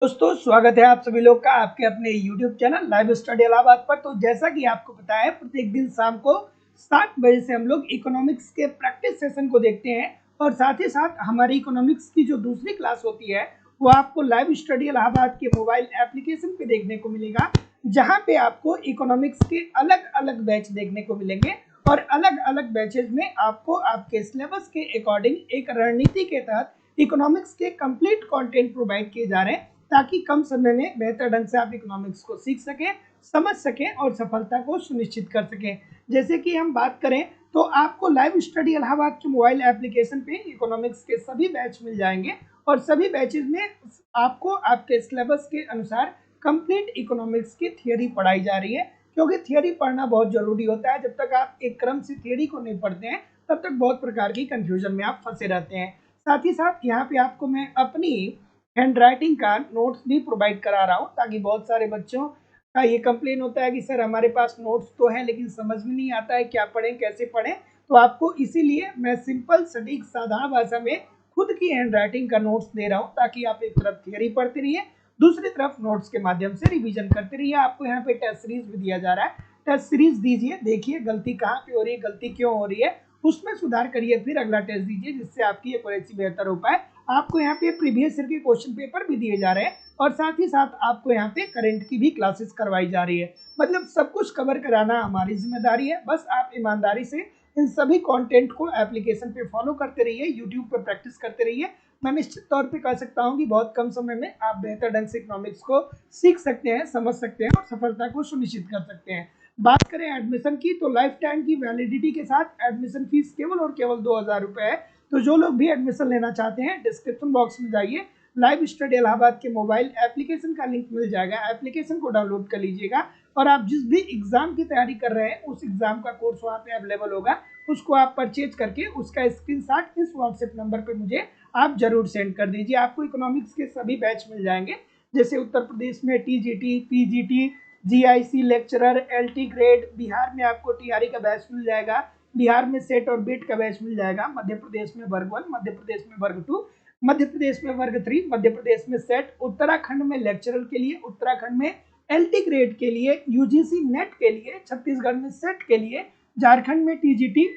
दोस्तों स्वागत है आप सभी लोग का आपके अपने YouTube channel live study Allahabad पर। तो जैसा कि आपको पता है प्रत्येक दिन शाम को 7 बजे से हम लोग इकोनॉमिक्स के प्रैक्टिस सेशन को देखते हैं और साथ ही साथ हमारी इकोनॉमिक्स की जो दूसरी क्लास होती है वो आपको लाइव स्टडी इलाहाबाद के मोबाइल एप्लीकेशन पे देखने को मिलेगा, जहाँ पे आपको इकोनॉमिक्स के अलग अलग बैच देखने को मिलेंगे और अलग अलग बैचेज में आपको आपके सिलेबस के अकॉर्डिंग एक रणनीति के तहत इकोनॉमिक्स के कंप्लीट कंटेंट प्रोवाइड किए जा रहे हैं, ताकि कम समय में बेहतर ढंग से आप इकोनॉमिक्स को सीख सकें, समझ सकें और सफलता को सुनिश्चित कर सकें। जैसे कि हम बात करें तो आपको लाइव स्टडी इलाहाबाद के मोबाइल एप्लीकेशन पे इकोनॉमिक्स के सभी बैच मिल जाएंगे और सभी बैचेज में आपको आपके सिलेबस के अनुसार कंप्लीट इकोनॉमिक्स की थियोरी पढ़ाई जा रही है, क्योंकि थियोरी पढ़ना बहुत जरूरी होता है। जब तक आप एक क्रम से थियोरी को नहीं पढ़ते हैं तब तक बहुत प्रकार की कंफ्यूजन में आप फंसे रहते हैं। साथ ही साथ यहाँ पे आपको मैं अपनी हैंड राइटिंग का नोट्स भी प्रोवाइड करा रहा हूँ, ताकि बहुत सारे बच्चों का ये कंप्लेन होता है कि सर हमारे पास नोट्स तो है लेकिन समझ में नहीं आता है क्या पढ़ें कैसे पढ़ें। तो आपको इसीलिए मैं सिंपल सटीक साधारण भाषा में खुद की हैंड राइटिंग का नोट्स दे रहा हूँ, ताकि आप एक तरफ थियरी पढ़ते रहिए, दूसरी तरफ नोट्स के माध्यम से रिवीजन करते रहिए। आपको यहाँ पे टेस्ट सीरीज भी दिया जा रहा है, टेस्ट सीरीज दीजिए, देखिए गलती कहाँ पे हो रही है, गलती क्यों हो रही है, उसमें सुधार करिए, फिर अगला टेस्ट दीजिए जिससे आपकी एक्यूरेसी बेहतर हो पाए। आपको यहाँ पे प्रीवियस ईयर के क्वेश्चन पेपर भी दिए जा रहे हैं और साथ ही साथ आपको यहाँ पे करंट की भी क्लासेस करवाई जा रही है। मतलब सब कुछ कवर कराना हमारी जिम्मेदारी है, बस आप ईमानदारी से इन सभी कंटेंट को एप्लीकेशन पे फॉलो करते रहिए, यूट्यूब पे प्रैक्टिस करते रहिए। मैं निश्चित तौर पे कह सकता हूँ कि बहुत कम समय में आप बेहतर ढंग से इकोनॉमिक्स को सीख सकते हैं, समझ सकते हैं और सफलता को सुनिश्चित कर सकते हैं। बात करें एडमिशन की तो लाइफ टाइम की वैलिडिटी के साथ एडमिशन फीस केवल और केवल 2000 रुपये है। तो जो लोग भी एडमिशन लेना चाहते हैं डिस्क्रिप्शन बॉक्स में जाइए, लाइव स्टडी इलाहाबाद के मोबाइल एप्लीकेशन का लिंक मिल जाएगा, एप्लीकेशन को डाउनलोड कर लीजिएगा और आप जिस भी एग्जाम की तैयारी कर रहे हैं उस एग्जाम का कोर्स वहाँ पे अवेलेबल होगा, उसको आप परचेज करके उसका स्क्रीनशॉट इस व्हाट्सएप नंबर पे मुझे आप जरूर सेंड कर दीजिए। आपको इकोनॉमिक्स के सभी बैच मिल जाएंगे, जैसे उत्तर प्रदेश में TGT, PGT, GIC lecturer, LT grade, Bihar में आपको टीआरई का बैच मिल जाएगा, बिहार में सेट और बीट का बैच मिल जाएगा, मध्य प्रदेश में वर्ग 1, मध्य प्रदेश में वर्ग 2, मध्य प्रदेश में वर्ग 3, मध्य प्रदेश में सेट, उत्तराखंड में लेक्चरर के लिए, उत्तराखंड में एलटी ग्रेड के लिए, यूजीसी नेट के लिए, छत्तीसगढ़ में सेट के लिए, झारखंड में टीजीटी,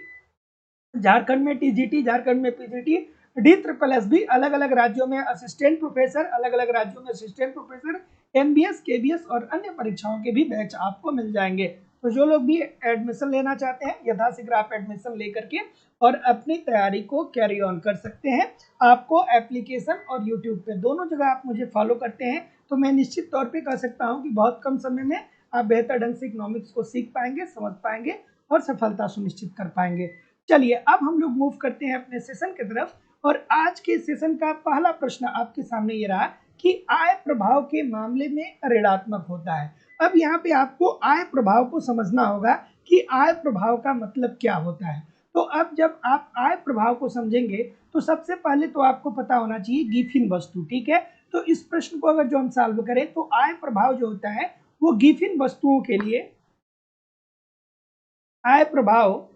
झारखंड में पीजीटी, डी ट्रिपल एस भी, अलग अलग राज्यों में असिस्टेंट प्रोफेसर, अलग अलग राज्यों में असिस्टेंट प्रोफेसर, एमबीएस, केबीएस और अन्य परीक्षाओं के भी बैच आपको मिल जाएंगे। तो जो लोग भी एडमिशन लेना चाहते हैं यथाशीघ्र आप एडमिशन लेकर के और अपनी तैयारी को कैरी ऑन कर सकते हैं। आपको एप्लीकेशन और यूट्यूब पे दोनों जगह आप मुझे फॉलो करते हैं तो मैं निश्चित तौर पे कह सकता हूँ कि बहुत कम समय में आप बेहतर ढंग से इकोनॉमिक्स को सीख पाएंगे, समझ पाएंगे और सफलता सुनिश्चित कर पाएंगे। चलिए अब हम लोग मूव करते हैं अपने सेशन की तरफ और आज के सेशन का पहला प्रश्न आपके सामने ये रहा कि आय प्रभाव के मामले में ऋणात्मक होता है। अब यहाँ पे आपको आय प्रभाव को समझना होगा कि आय प्रभाव का मतलब क्या होता है। तो अब जब आप आय प्रभाव को समझेंगे तो सबसे पहले तो आपको पता होना चाहिए गिफिन वस्तु, ठीक है। तो इस प्रश्न को अगर जो हम सॉल्व करें तो आय प्रभाव जो होता है वो गिफिन वस्तुओं के लिए आय प्रभाव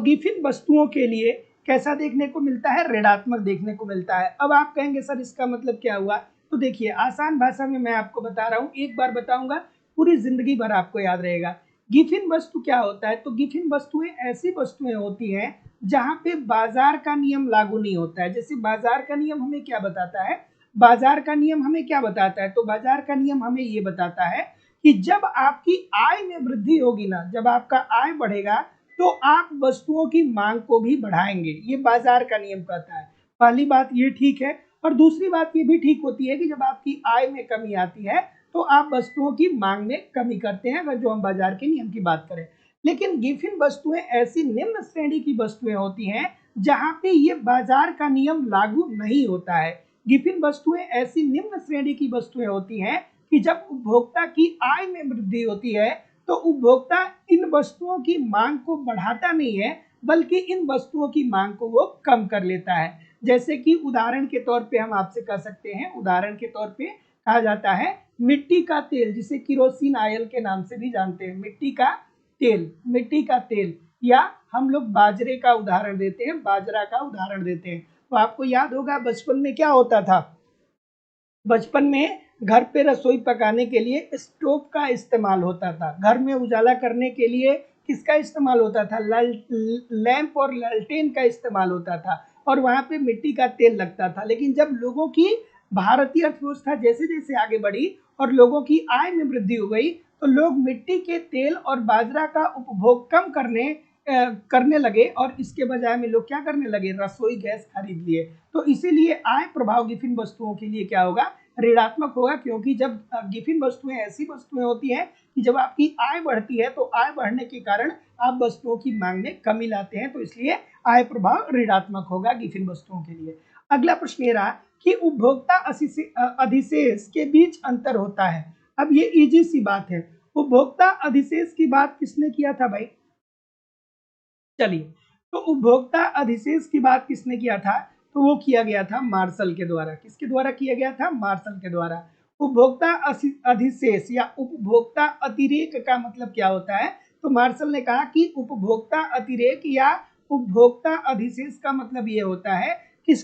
गिफिन वस्तुओं के लिए कैसा देखने को मिलता है, ऋणात्मक देखने को मिलता है। अब आप कहेंगे सर इसका मतलब क्या हुआ, तो देखिए आसान भाषा में मैं आपको बता रहा हूँ, एक बार बताऊंगा पूरी जिंदगी भर आपको याद रहेगा। गिफिन वस्तु क्या होता है, तो गिफिन वस्तुएं ऐसी वस्तुएं होती हैं जहां पे बाजार का नियम लागू नहीं होता है। जैसे बाजार का नियम हमें क्या बताता है, बाजार का नियम हमें क्या बताता है, तो बाजार का नियम हमें ये बताता है कि जब आपकी आय में वृद्धि होगी ना, जब आपका आय बढ़ेगा तो आप वस्तुओं की मांग को भी बढ़ाएंगे, ये बाजार का नियम कहता है। पहली बात ये ठीक है और दूसरी बात ये भी ठीक होती है कि जब आपकी आय में कमी आती है तो आप वस्तुओं की मांग में कमी करते हैं, अगर जो हम बाजार के नियम की बात करें। लेकिन गिफिन वस्तुएं ऐसी निम्न श्रेणी की वस्तुएं होती हैं जहां पे ये बाजार का नियम लागू नहीं होता है। गिफिन वस्तुएं ऐसी निम्न श्रेणी की वस्तुएं होती हैं कि जब उपभोक्ता की आय में वृद्धि होती है तो उपभोक्ता इन वस्तुओं की मांग को बढ़ाता नहीं है, बल्कि इन वस्तुओं की मांग को वो कम कर लेता है। जैसे कि उदाहरण के तौर पे हम आपसे कह सकते हैं, उदाहरण के तौर पे कहा जाता है मिट्टी का तेल, जिसे किरोसिन ऑयल के नाम से भी जानते हैं, मिट्टी का तेल, या हम लोग बाजरे का उदाहरण देते हैं, बाजरा का उदाहरण देते हैं। तो आपको याद होगा बचपन में क्या होता था, बचपन में घर पे रसोई पकाने के लिए स्टोव का इस्तेमाल होता था। घर में उजाला करने के लिए किसका इस्तेमाल होता था? लैंप और लालटेन का इस्तेमाल होता था, और वहाँ पे मिट्टी का तेल लगता था। लेकिन जब लोगों की भारतीय अर्थव्यवस्था जैसे जैसे आगे बढ़ी और लोगों की आय में वृद्धि हो गई, तो लोग मिट्टी के तेल और बाजरा का उपभोग कम करने लगे, और इसके बजाय में लोग क्या करने लगे? रसोई गैस खरीद लिए। तो इसीलिए आय प्रभाव गिफिन वस्तुओं के लिए क्या होगा? ऋणात्मक होगा, क्योंकि जब गिफिन वस्तुएं ऐसी वस्तुएं होती हैं कि जब आपकी आय बढ़ती है तो आय बढ़ने के कारण आप वस्तुओं की मांग में कमी लाते हैं, तो इसलिए आय प्रभाव ऋणात्मक होगा गिफिन वस्तुओं के लिए। अगला प्रश्न ये रहा कि उपभोक्ता अधिशेष के बीच अंतर होता है। अब ये इजी सी बात है। उपभोक्ता अधिशेष की बात किसने किया था भाई? चलिए, तो उपभोक्ता अधिशेष की बात किसने किया था? तो वो किया गया था मार्शल के द्वारा। किसके द्वारा किया गया था? मार्शल के द्वारा। उपभोक्ता अधिशेष या उपभोक्ता अतिरेक का मतलब क्या होता है? तो मार्शल ने कहा कि उपभोक्ता अतिरेक या उपभोक्ता अधिशेष का मतलब ये होता है कि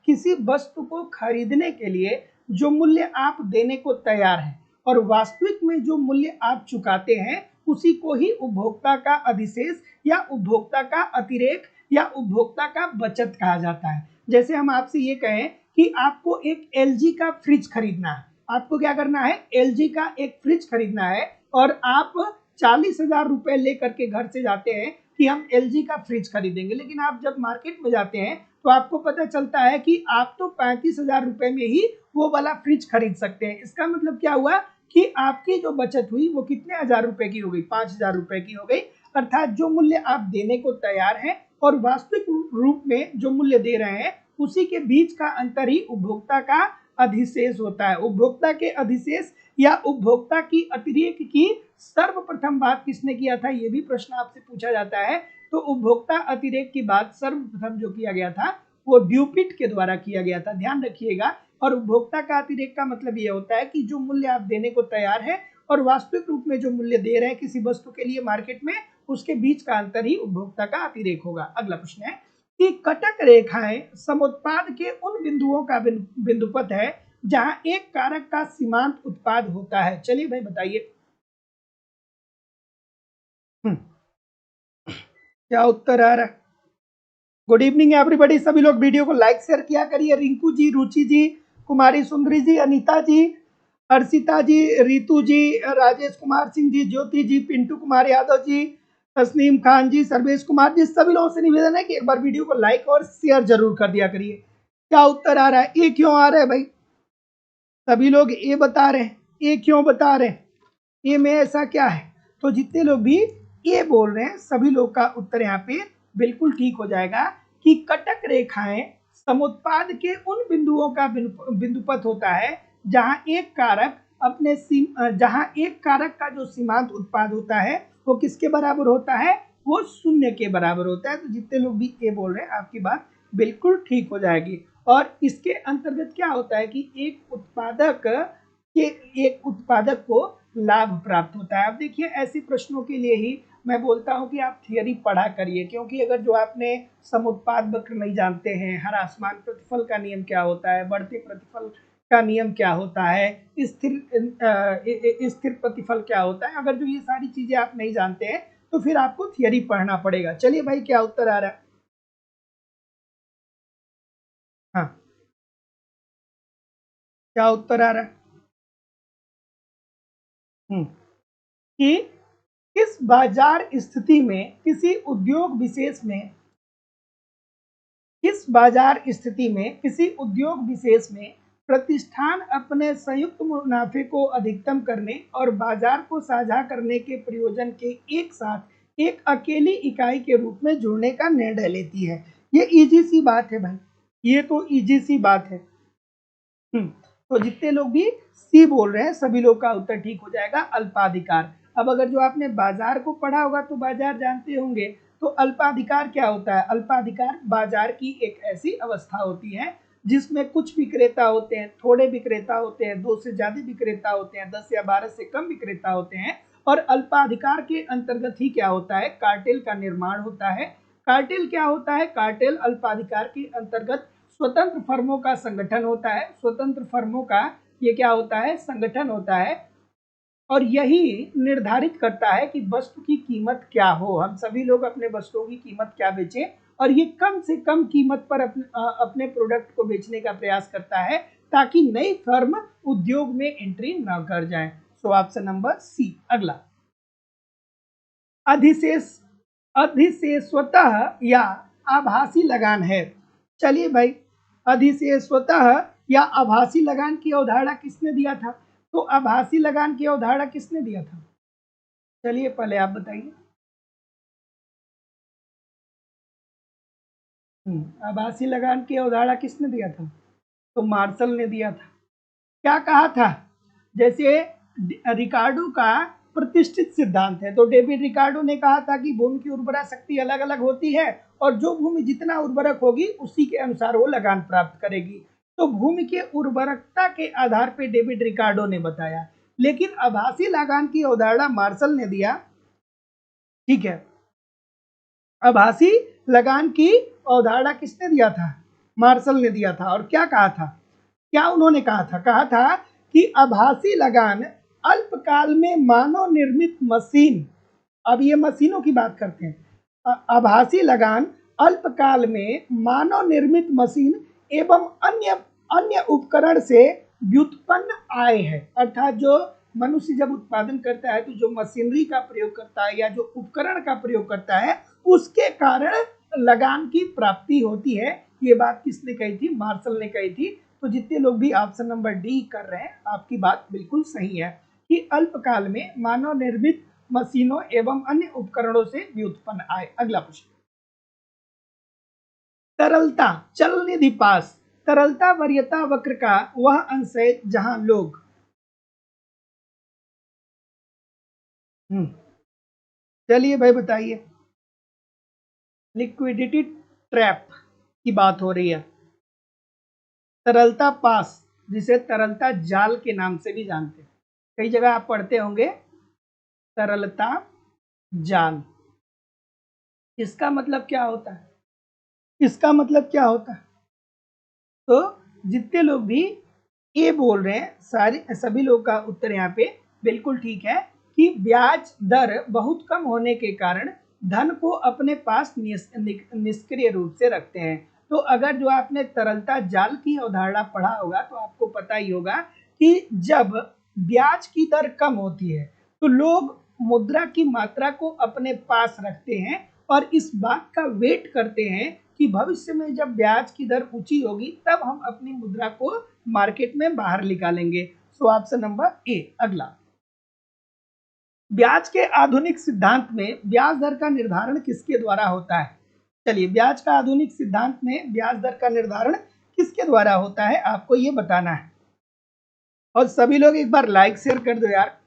किसी वस्तु को खरीदने के लिए जो मूल्य आप देने को तैयार हैं और वास्तविक में जो मूल्य आप चुकाते हैं, उसी को ही उपभोक्ता का अधिशेष या उपभोक्ता का अतिरेक या उपभोक्ता का बचत कहा जाता है। जैसे हम आपसे ये कहें कि आपको एक एलजी का फ्रिज खरीदना है। आपको क्या करना है? एलजी का एक फ्रिज खरीदना है, और आप 40,000 रुपए लेकर के घर से जाते हैं कि हम एलजी का फ्रिज खरीदेंगे। लेकिन आप जब मार्केट में जाते हैं तो आपको पता चलता है कि आप तो 35,000 रुपए में ही वो वाला फ्रिज खरीद सकते हैं। इसका मतलब क्या हुआ कि आपकी जो बचत हुई वो कितने हजार रुपए की हो गई? 5,000 रुपए की हो गई। अर्थात जो मूल्य आप देने को तैयार हैं और वास्तविक रूप में जो मूल्य दे रहे हैं, उसी के बीच का अंतर ही उपभोक्ता का अधिशेष होता है। उपभोक्ता के अधिशेष या उपभोक्ता की अतिरेक की सर्वप्रथम बात किसने किया था? ये भी प्रश्न आपसे पूछा जाता है। तो उपभोक्ता अतिरेक की बात सर्वप्रथम जो किया गया था वो ड्यूपिट के द्वारा किया गया था, ध्यान रखिएगा। और उपभोक्ता का अतिरेक का मतलब ये होता है कि जो मूल्य आप देने को तैयार है और वास्तविक रूप में जो मूल्य दे रहे हैं किसी वस्तु के लिए मार्केट में, उसके बीच का अंतर ही उपभोक्ता का अतिरेक होगा। अगला प्रश्न है कि कटक रेखाएं समुत्पाद के उन बिंदुओं का बिंदुपथ है जहां एक कारक का सीमांत उत्पाद होता है। चलिए भाई बताइए, क्या उत्तर आ रहा है? Good evening everybody. सभी लोग वीडियो को लाइक शेयर किया करिए। रिंकू जी, रुचि जी, कुमारी सुंदरी जी, अनीता जी, अर्षिता जी, रितु जी, राजेश कुमार सिंह जी, ज्योति जी, पिंटू कुमार यादव जी, तस्नीम खान जी, सर्वेश कुमार जी, सभी लोगों से निवेदन है कि एक बार वीडियो को लाइक और शेयर जरूर कर दिया करिए। क्या उत्तर आ रहा है? ए क्यों आ रहा है भाई? सभी लोग ए बता रहे हैं। ए क्यों बता रहे हैं? ए में ऐसा क्या है? तो जितने लोग भी ए बोल रहे हैं सभी लोग का उत्तर यहाँ पे बिल्कुल ठीक हो जाएगा कि कटक रेखाएं समुत्पाद के उन बिंदुओं का बिंदुपथ होता है जहां एक कारक जहां एक कारक का जो सीमांत उत्पाद होता है वो किसके बराबर होता है? वो शून्य के बराबर होता है। तो जितने लोग भी ए बोल रहे हैं आपकी बात बिल्कुल ठीक हो जाएगी। और इसके अंतर्गत क्या होता है कि एक उत्पादक को लाभ प्राप्त होता है। अब देखिए, ऐसे प्रश्नों के लिए ही मैं बोलता हूं कि आप थियरी पढ़ा करिए, क्योंकि अगर जो आपने समुत्पाद वक्र नहीं जानते हैं, हर आसमान प्रतिफल का नियम क्या होता है, बढ़ते प्रतिफल का नियम क्या होता है, स्थिर प्रतिफल क्या होता है, अगर जो ये सारी चीजें आप नहीं जानते हैं तो फिर आपको थियरी पढ़ना पड़ेगा। चलिए भाई, क्या उत्तर आ रहा है? हाँ, क्या उत्तर आ रहा है? कि किस बाजार स्थिति में किसी उद्योग विशेष में प्रतिष्ठान अपने संयुक्त मुनाफे को अधिकतम करने और बाजार को साझा करने के प्रयोजन के एक साथ एक अकेली इकाई के रूप में जुड़ने का निर्णय लेती है। ये इजी सी बात है भाई, ये तो इजी सी बात है। तो जितने लोग भी सी बोल रहे हैं सभी लोग का उत्तर ठीक हो जाएगा, अल्पाधिकार। अब अगर जो आपने बाजार को पढ़ा होगा तो बाजार जानते होंगे। तो अल्पाधिकार क्या होता है? अल्पाधिकार बाजार की एक ऐसी अवस्था होती है जिसमें कुछ विक्रेता होते हैं, थोड़े विक्रेता होते हैं, 2 से ज्यादा विक्रेता होते हैं, 10 या 12 से कम विक्रेता होते हैं। और अल्पाधिकार के अंतर्गत ही क्या होता है? कार्टेल का निर्माण होता है। कार्टेल क्या होता है? कार्टेल अल्पाधिकार के अंतर्गत स्वतंत्र फर्मों का संगठन होता है, स्वतंत्र फर्मों का ये क्या होता है, संगठन होता है, और यही निर्धारित करता है कि वस्तु की कीमत क्या हो, हम सभी लोग अपने वस्तुओं की कीमत क्या बेचें, और ये कम से कम कीमत पर अपने प्रोडक्ट को बेचने का प्रयास करता है ताकि नई फर्म उद्योग में एंट्री न कर जाए। So option number C. अगला, अधिशेष, अधिशेषवतः या आभासी लगान है। चलिए भाई, अधिशेषवतः या आभासी लगान की अवधारणा किसने दिया था? तो आभासी लगान की अवधारणा किसने दिया था? चलिए पहले आप बताइए। आभासी लगान की अवधारणा किसने दिया था? तो मार्शल ने दिया था। क्या कहा था? जैसे रिकार्डो का प्रतिष्ठित सिद्धांत है, तो डेविड रिकार्डो ने कहा था कि भूमि की उर्वरा शक्ति अलग अलग होती है और जो भूमि जितना उर्वरक होगी उसी के अनुसार वो लगान प्राप्त करेगी। तो भूमि के उर्वरकता के आधार पर डेविड रिकार्डो ने बताया, लेकिन आभासी लगान की अवधारणा मार्शल ने दिया। ठीक है, आभासी लगान की अवधारणा किसने दिया था? मार्शल ने दिया था। और क्या कहा था? क्या उन्होंने कहा था? कहा था कि आभासी लगान अल्पकाल में मानव निर्मित मशीन, अब ये मशीनों की बात करते हैं, आभासी लगान अल्पकाल में मानव निर्मित मशीन एवं अन्य अन्य उपकरण से व्युत्पन्न आय है। अर्थात जो मनुष्य जब उत्पादन करता है तो जो मशीनरी का प्रयोग करता है या जो उपकरण का प्रयोग करता है उसके कारण लगान की प्राप्ति होती है। ये बात किसने कही थी? मार्शल ने कही थी। तो जितने लोग भी ऑप्शन नंबर डी कर रहे हैं, आपकी बात बिल्कुल सही है कि अल्पकाल में मानव निर्मित मशीनों एवं अन्य उपकरणों से व्युत्पन्न आए। अगला प्रश्न, तरलता चल निधि पास, तरलता वरीयता वक्र का वह अंश है जहां लोग चलिए भाई बताइए। लिक्विडिटी ट्रैप की बात हो रही है। तरलता पास, जिसे तरलता जाल के नाम से भी जानते हैं, कई जगह आप पढ़ते होंगे तरलता जाल। इसका मतलब क्या होता है? इसका मतलब क्या होता है? तो जितने लोग भी ए बोल रहे हैं, सारे सभी लोग का उत्तर यहाँ पे बिल्कुल ठीक है कि ब्याज दर बहुत कम होने के कारण धन को अपने पास निष्क्रिय रूप से रखते हैं। तो अगर जो आपने तरलता जाल की अवधारणा पढ़ा होगा तो आपको पता ही होगा कि जब ब्याज की दर कम होती है तो लोग मुद्रा की मात्रा को अपने पास रखते हैं और इस बात का वेट करते हैं कि भविष्य में जब ब्याज की दर ऊंची होगी तब हम अपनी मुद्रा को मार्केट में बाहर निकालेंगे। सो ऑप्शन नंबर ए। अगला, ब्याज के आधुनिक सिद्धांत में ब्याज दर का निर्धारण किसके द्वारा होता है? चलिए, ब्याज का आधुनिक सिद्धांत में ब्याज दर का निर्धारण किसके द्वारा होता है आपको ये बताना है। और सभी लोग एक बार लाइक शेयर कर दो यार।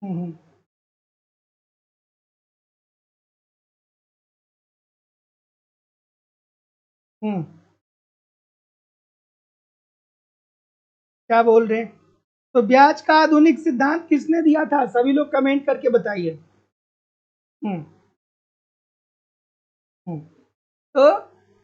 हम्म हम्म क्या बोल रहे हैं? तो ब्याज का आधुनिक सिद्धांत किसने दिया था? सभी लोग कमेंट करके बताइए। हम्म हम्म तो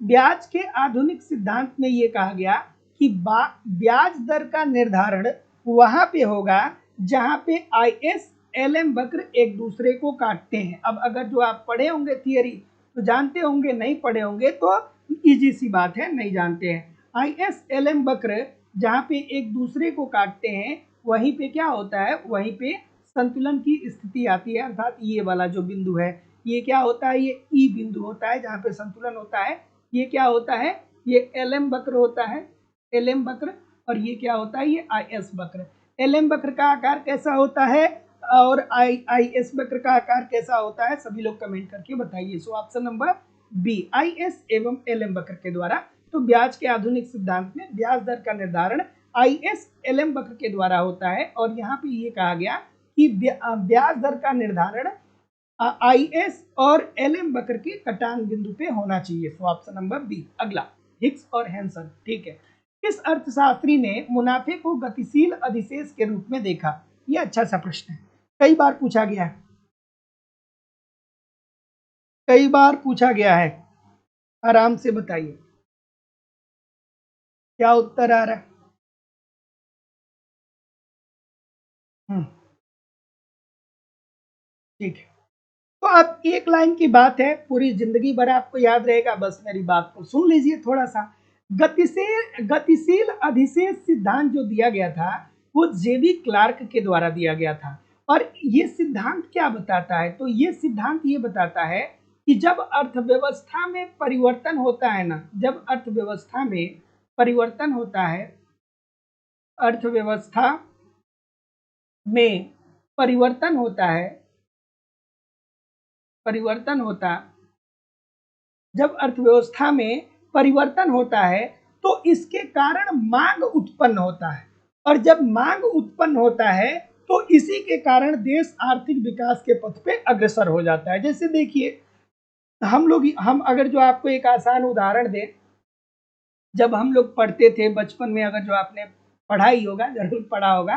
ब्याज के आधुनिक सिद्धांत में ये कहा गया कि ब्याज दर का निर्धारण वहां पे होगा जहां पे आईएस एलएम वक्र एक दूसरे को काटते हैं। अब अगर जो आप पढ़े होंगे थियरी तो जानते होंगे, नहीं पढ़े होंगे तो इजी सी बात है, नहीं जानते हैं। आईएस एलएम वक्र जहां पे एक दूसरे को काटते हैं वहीं पे क्या होता है? वहीं पे संतुलन की स्थिति आती है। अर्थात ये वाला जो बिंदु है, ये क्या होता है? ये ई बिंदु होता है जहाँ पे संतुलन होता है। ये क्या होता है? ये एल एम वक्र होता है, एल एम वक्र। और ये क्या होता है? ये आई एस वक्र। एल एम वक्र का आकार कैसा होता है और आई एस वक्र का आकार कैसा होता है? सभी लोग कमेंट करके बताइए। So option number B, I S एवं एल एम वक्र के द्वारा। तो ब्याज के आधुनिक सिद्धांत में ब्याज दर का निर्धारण आई एस एल एम वक्र के द्वारा होता है। और यहाँ पे ये कहा गया कि ब्याज दर का निर्धारण आईएस और एलएम वक्र के कटान बिंदु पे होना चाहिए। तो ऑप्शन नंबर बी। अगला, हिक्स और हैंसन। ठीक है, किस अर्थशास्त्री ने मुनाफे को गतिशील अधिशेष के रूप में देखा? ये अच्छा सा प्रश्न है, कई बार पूछा गया है, कई बार पूछा गया है। आराम से बताइए क्या उत्तर आ रहा है। ठीक है, तो अब एक लाइन की बात है, पूरी जिंदगी भर आपको याद रहेगा, बस मेरी बात को सुन लीजिए थोड़ा सा। गतिशील अधिशेष सिद्धांत जो दिया गया था वो जेबी क्लार्क के द्वारा दिया गया था। और ये सिद्धांत क्या बताता है, तो ये सिद्धांत ये बताता है कि जब अर्थव्यवस्था में परिवर्तन होता है ना, जब अर्थव्यवस्था में परिवर्तन होता है, अर्थव्यवस्था में परिवर्तन होता है, परिवर्तन होता जब अर्थव्यवस्था में परिवर्तन होता है तो इसके कारण मांग उत्पन्न होता है, और जब मांग उत्पन्न होता है तो इसी के कारण देश आर्थिक विकास के पथ पे अग्रसर हो जाता है। जैसे देखिए, हम अगर जो आपको एक आसान उदाहरण दें, जब हम लोग पढ़ते थे बचपन में, अगर जो आपने पढ़ा ही होगा, जरूर पढ़ा होगा,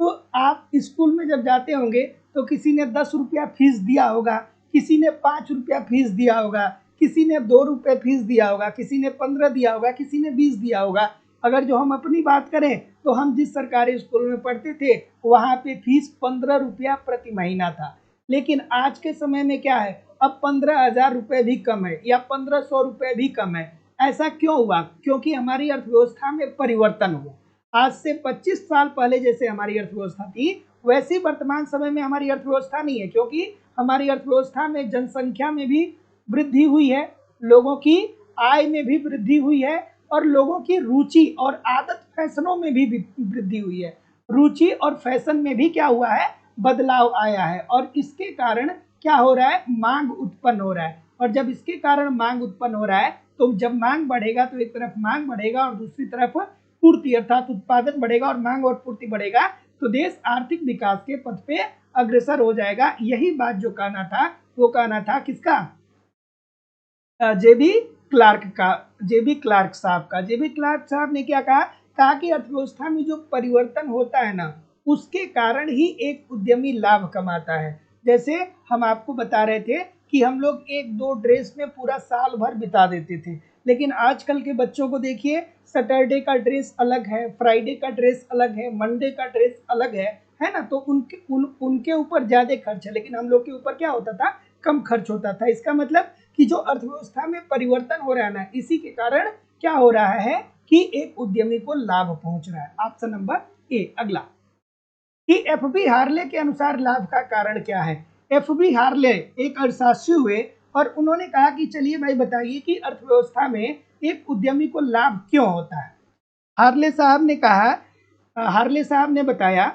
तो आप स्कूल में जब जाते होंगे तो किसी ने 10 रुपया फीस दिया होगा, किसी ने 5 रुपया फीस दिया होगा, किसी ने 2 रुपये फीस दिया होगा, किसी ने 15 दिया होगा, किसी ने 20 दिया होगा। अगर जो हम अपनी बात करें तो हम जिस सरकारी स्कूल में पढ़ते थे वहाँ पे फीस 15 रुपया प्रति महीना था। लेकिन आज के समय में क्या है, अब 15,000 रुपये भी कम है या 1500 रुपये भी कम है। ऐसा क्यों हुआ, क्योंकि हमारी अर्थव्यवस्था में परिवर्तन हुआ। आज से 25 साल पहले जैसे हमारी अर्थव्यवस्था थी वैसी वर्तमान समय में हमारी अर्थव्यवस्था नहीं है, क्योंकि हमारी अर्थव्यवस्था में जनसंख्या में भी वृद्धि हुई है, लोगों की आय में भी वृद्धि हुई है, और लोगों की रुचि और आदत फैशनों में भी वृद्धि हुई है। रुचि और फैशन में भी क्या हुआ है, बदलाव आया है, और इसके कारण क्या हो रहा है, मांग उत्पन्न हो रहा है। और जब इसके कारण मांग उत्पन्न हो रहा है तो जब मांग बढ़ेगा तो एक तरफ मांग बढ़ेगा और दूसरी तरफ पूर्ति अर्थात उत्पादन बढ़ेगा, और मांग और पूर्ति बढ़ेगा तो देश आर्थिक विकास के पथ पे अग्रसर हो जाएगा। यही बात जो कहना था वो कहना था किसका, जेबी क्लार्क का, जेबी क्लार्क साहब का। जेबी क्लार्क साहब ने क्या कहा, कहा कि अर्थव्यवस्था में जो परिवर्तन होता है ना उसके कारण ही एक उद्यमी लाभ कमाता है। जैसे हम आपको बता रहे थे कि हम लोग एक दो ड्रेस में पूरा साल भर बिता देते थे, लेकिन आजकल के बच्चों को देखिए, सैटरडे का ड्रेस अलग है, फ्राइडे का ड्रेस अलग है, मंडे का ड्रेस अलग है ना। तो उनके ऊपर ज्यादा खर्च है, लेकिन हम लोग के ऊपर क्या होता था, कम खर्च होता था। इसका मतलब कि जो अर्थव्यवस्था में परिवर्तन हो रहा है ना, इसी के कारण क्या हो रहा है कि एक उद्यमी को लाभ पहुंच रहा है। ऑप्शन नंबर ए। अगला, कि एफबी हार्ले के अनुसार लाभ का कारण क्या है। एफबी हार्ले एक अर्थशास्त्री हुए और उन्होंने कहा कि चलिए भाई बताइए कि अर्थव्यवस्था में एक उद्यमी को लाभ क्यों होता है। हार्ले साहब ने कहा, हार्ले साहब ने बताया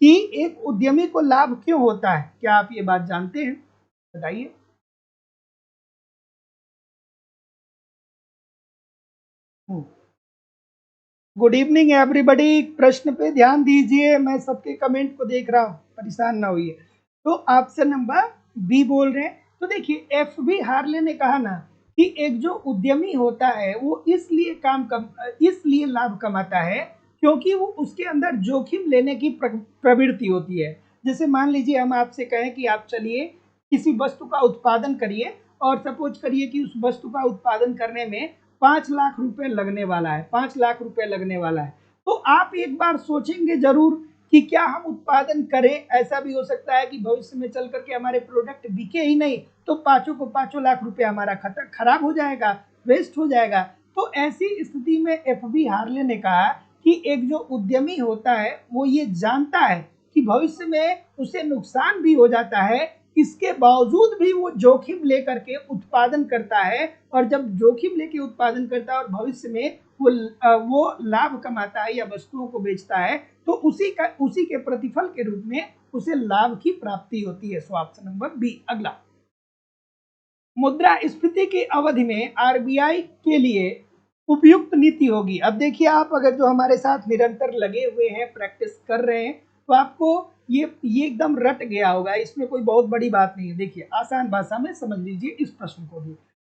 कि एक उद्यमी को लाभ क्यों होता है। क्या आप ये बात जानते हैं, बताइए। गुड इवनिंग एवरीबॉडी, प्रश्न पे ध्यान दीजिए, मैं सबके कमेंट को देख रहा हूँ, परेशान ना होइए। तो ऑप्शन नंबर बी बोल रहे हैं। तो देखिए, एफ बी हार्ले ने कहा ना कि एक जो उद्यमी होता है वो इसलिए लाभ कमाता है क्योंकि वो उसके अंदर जोखिम लेने की प्रवृत्ति होती है। जैसे मान लीजिए हम आपसे कहें कि आप चलिए किसी वस्तु का उत्पादन करिए, और सपोज करिए कि उस वस्तु का उत्पादन करने में 5 लाख रुपए लगने वाला है, 5 लाख रुपए लगने वाला है, तो आप एक बार सोचेंगे जरूर कि क्या हम उत्पादन करें। ऐसा भी हो सकता है कि भविष्य में चल करके हमारे प्रोडक्ट बिके ही नहीं, तो पांचों को 5 लाख रुपए हमारा खराब हो जाएगा, वेस्ट हो जाएगा। तो ऐसी स्थिति में एफ बी हार्ले ने कहा कि एक जो उद्यमी होता है वो ये जानता है कि भविष्य में उसे नुकसान भी हो जाता है, इसके बावजूद भी वो जोखिम लेकर के उत्पादन करता है, और जब जोखिम लेके उत्पादन करता है और भविष्य में वो लाभ कमाता है या वस्तुओं को बेचता है, तो उसी के प्रतिफल के रूप में उसे लाभ की प्राप्ति होती है। So option number B. अगला, मुद्रास्फीति की अवधि में आरबीआई के लिए उपयुक्त नीति होगी। अब देखिए, आप अगर जो हमारे साथ निरंतर लगे हुए हैं, प्रैक्टिस कर रहे हैं, तो आपको ये एकदम रट गया होगा, इसमें कोई बहुत बड़ी बात नहीं है। देखिए, आसान भाषा में समझ लीजिए इस प्रश्न को भी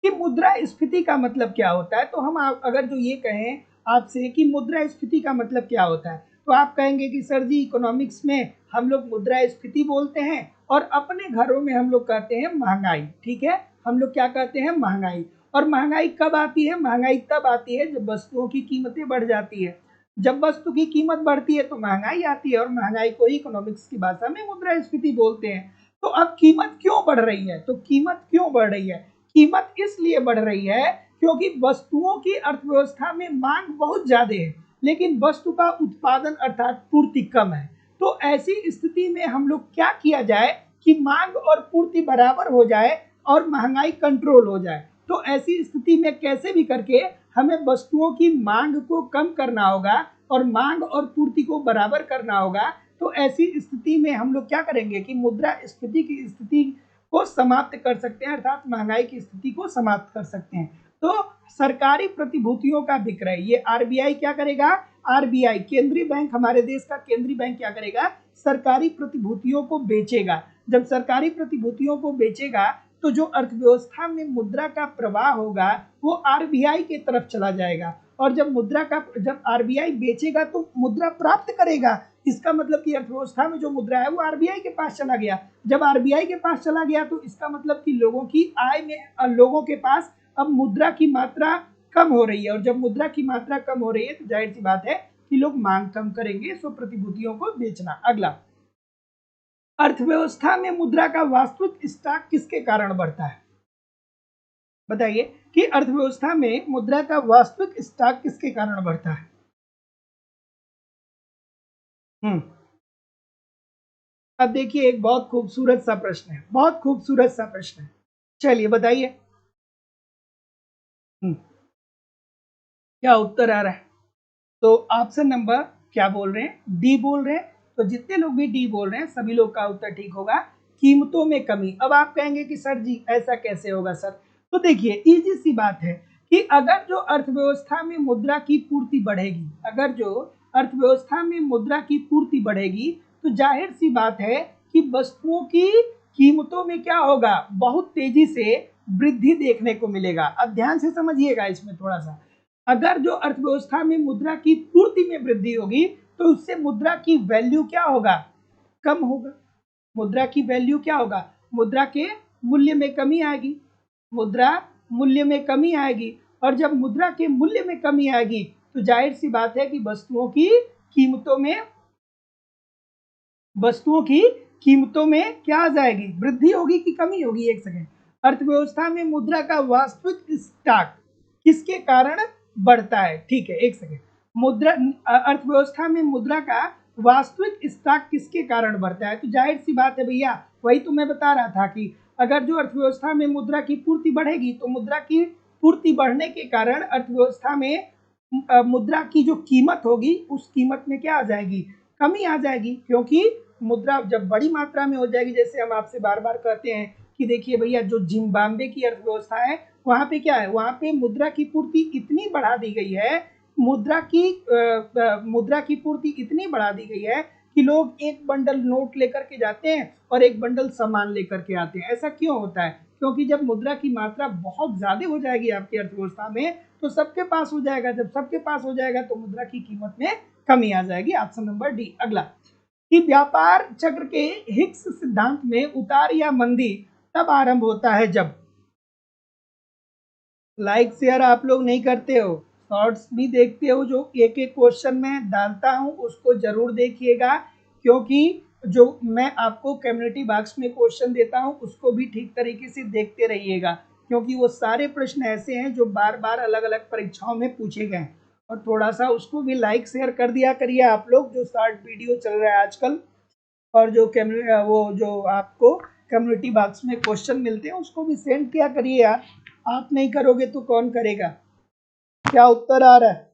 कि मुद्रास्फीति का मतलब क्या होता है। तो हम अगर जो ये कहें आपसे कि मुद्रास्फीति का मतलब क्या होता है, तो आप कहेंगे कि सर जी, इकोनॉमिक्स में हम लोग मुद्रास्फीति बोलते हैं और अपने घरों में हम लोग कहते हैं महंगाई। ठीक है, हम लोग क्या कहते हैं, महंगाई। और महंगाई कब आती है? महंगाई तब आती है जब वस्तुओं की कीमतें बढ़ जाती है। जब वस्तु की कीमत बढ़ती है तो महंगाई आती है, और महंगाई को इकोनॉमिक्स की भाषा में मुद्रास्फीति बोलते हैं। तो अब कीमत क्यों बढ़ रही है? तो कीमत क्यों बढ़ रही है? कीमत इसलिए बढ़ रही है क्योंकि वस्तुओं की अर्थव्यवस्था में मांग बहुत ज्यादा है, लेकिन वस्तु का उत्पादन अर्थात पूर्ति कम है। तो ऐसी स्थिति में हम लोग क्या किया जाए कि मांग और पूर्ति बराबर हो जाए और महंगाई कंट्रोल हो जाए। तो ऐसी स्थिति में कैसे भी करके हमें वस्तुओं की मांग को कम करना होगा और मांग और पूर्ति को बराबर करना होगा। तो ऐसी स्थिति में हम लोग क्या करेंगे कि मुद्रास्फीति की स्थिति को समाप्त कर सकते हैं, अर्थात महंगाई की स्थिति को समाप्त कर सकते हैं। तो सरकारी प्रतिभूतियों का विक्रय, ये आरबीआई क्या करेगा? आरबीआई केंद्रीय बैंक, हमारे देश का केंद्रीय बैंक क्या करेगा? सरकारी प्रतिभूतियों को बेचेगा। जब सरकारी प्रतिभूतियों को बेचेगा तो जो अर्थव्यवस्था में मुद्रा का प्रवाह होगा वो आरबीआई की तरफ चला जाएगा, और जब आरबीआई बेचेगा तो मुद्रा प्राप्त करेगा। इसका मतलब कि अर्थव्यवस्था में जो मुद्रा है वो आरबीआई के पास चला गया। जब आरबीआई के पास चला गया तो इसका मतलब कि लोगों की आय में, लोगों के पास अब मुद्रा की मात्रा कम हो रही है, और जब मुद्रा की मात्रा कम हो रही है तो जाहिर सी बात है कि लोग मांग कम करेंगे, सो प्रतिभूतियों को बेचना। अगला, अर्थव्यवस्था में मुद्रा का वास्तविक स्टॉक किसके कारण बढ़ता है? बताइए कि अर्थव्यवस्था में मुद्रा का वास्तविक स्टॉक किसके कारण बढ़ता है? अब देखिए, एक बहुत खूबसूरत सा प्रश्न है, बहुत खूबसूरत सा प्रश्न है। चलिए बताइए, क्या उत्तर आ रहा है? तो ऑप्शन नंबर क्या बोल रहे हैं? डी बोल रहे हैं। तो जितने लोग भी डी बोल रहे हैं सभी लोग का उत्तर ठीक होगा, कीमतों में कमी। अब आप कहेंगे कि सर जी ऐसा कैसे होगा सर? तो देखिए, इजी सी बात है कि अगर जो अर्थव्यवस्था में मुद्रा की पूर्ति बढ़ेगी, अगर जो अर्थव्यवस्था में मुद्रा की पूर्ति बढ़ेगी तो जाहिर सी बात है कि वस्तुओं की कीमतों में क्या होगा? बहुत तेजी से वृद्धि देखने को मिलेगा। अब ध्यान से समझिएगा इसमें थोड़ा सा, अगर जो अर्थव्यवस्था में मुद्रा की पूर्ति में वृद्धि होगी तो उससे मुद्रा की वैल्यू क्या होगा? कम होगा। मुद्रा की वैल्यू क्या होगा? मुद्रा के मूल्य में कमी आएगी। मुद्रा मूल्य में कमी आएगी, और जब मुद्रा के मूल्य में कमी आएगी तो जाहिर सी बात है कि वस्तुओं की कीमतों में क्या आ जाएगी? वृद्धि होगी कि कमी होगी? एक सेकेंड। अर्थव्यवस्था में मुद्रा का वास्तविक स्टॉक किसके कारण बढ़ता है? ठीक है, एक सेकेंड। अर्थव्यवस्था में मुद्रा का वास्तविक स्टॉक किसके कारण बढ़ता है? तो जाहिर सी बात है भैया, वही तो मैं बता रहा था कि अगर जो अर्थव्यवस्था में मुद्रा की पूर्ति बढ़ेगी तो मुद्रा की पूर्ति बढ़ने के कारण अर्थव्यवस्था में मुद्रा की जो कीमत होगी उस कीमत में क्या आ जाएगी? कमी आ जाएगी, क्योंकि मुद्रा जब बड़ी मात्रा में हो जाएगी, जैसे हम आपसे बार बार कहते हैं कि देखिए भैया, जो जिम्बाब्वे की अर्थव्यवस्था है वहां पे क्या है? वहां पे मुद्रा की पूर्ति इतनी बढ़ा दी गई है, मुद्रा की पूर्ति इतनी बढ़ा दी गई है कि लोग एक बंडल नोट लेकर के जाते हैं और एक बंडल सामान लेकर के आते हैं। ऐसा क्यों होता है? क्योंकि जब मुद्रा की मात्रा बहुत ज्यादा हो जाएगी आपकी अर्थव्यवस्था में तो सबके पास हो जाएगा, जब सबके पास हो जाएगा तो मुद्रा की कीमत में कमी आ जाएगी। Option number D. अगला, कि व्यापार चक्र के हिक्स सिद्धांत में उतार या मंदी तब आरंभ होता है जब? लाइक शेयर आप लोग नहीं करते हो, शॉर्ट्स भी देखते हो, जो एक एक क्वेश्चन में डालता हूं उसको जरूर देखिएगा, क्योंकि जो मैं आपको कम्युनिटी बॉक्स में क्वेश्चन देता हूं उसको भी ठीक तरीके से देखते रहिएगा, क्योंकि वो सारे प्रश्न ऐसे हैं जो बार बार अलग अलग परीक्षाओं में पूछे गए हैं। और थोड़ा सा उसको भी लाइक शेयर कर दिया करिए आप लोग, जो शॉर्ट वीडियो चल रहा है आजकल, और जो आपको कम्युनिटी बॉक्स में क्वेश्चन मिलते हैं उसको भी सेंड किया करिए यार। आप नहीं करोगे तो कौन करेगा? क्या उत्तर आ रहा है?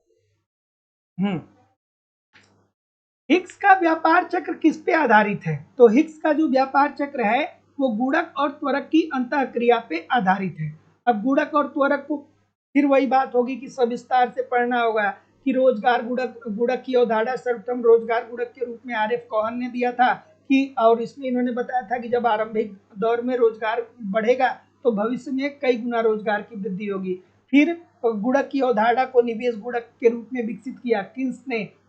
हिक्स का व्यापार चक्र किस पे आधारित है? तो हिक्स का जो व्यापार चक्र है वो गुणक और त्वरक की अंतःक्रिया पे आधारित है। अब गुणक और त्वरक को फिर वही बात होगी कि सविस्तार से पढ़ना होगा कि रोजगार गुणक की अवधारणा सर्वप्रथम रोजगार गुणक के रूप में आर.एफ. कोहन ने दिया था कि, और इसमें इन्होंने बताया था कि जब आरंभिक दौर में रोजगार बढ़ेगा तो भविष्य में कई गुना रोजगार की वृद्धि होगी। फिर गुणक की अवधारणा को निवेश गुणक के रूप में विकसित किया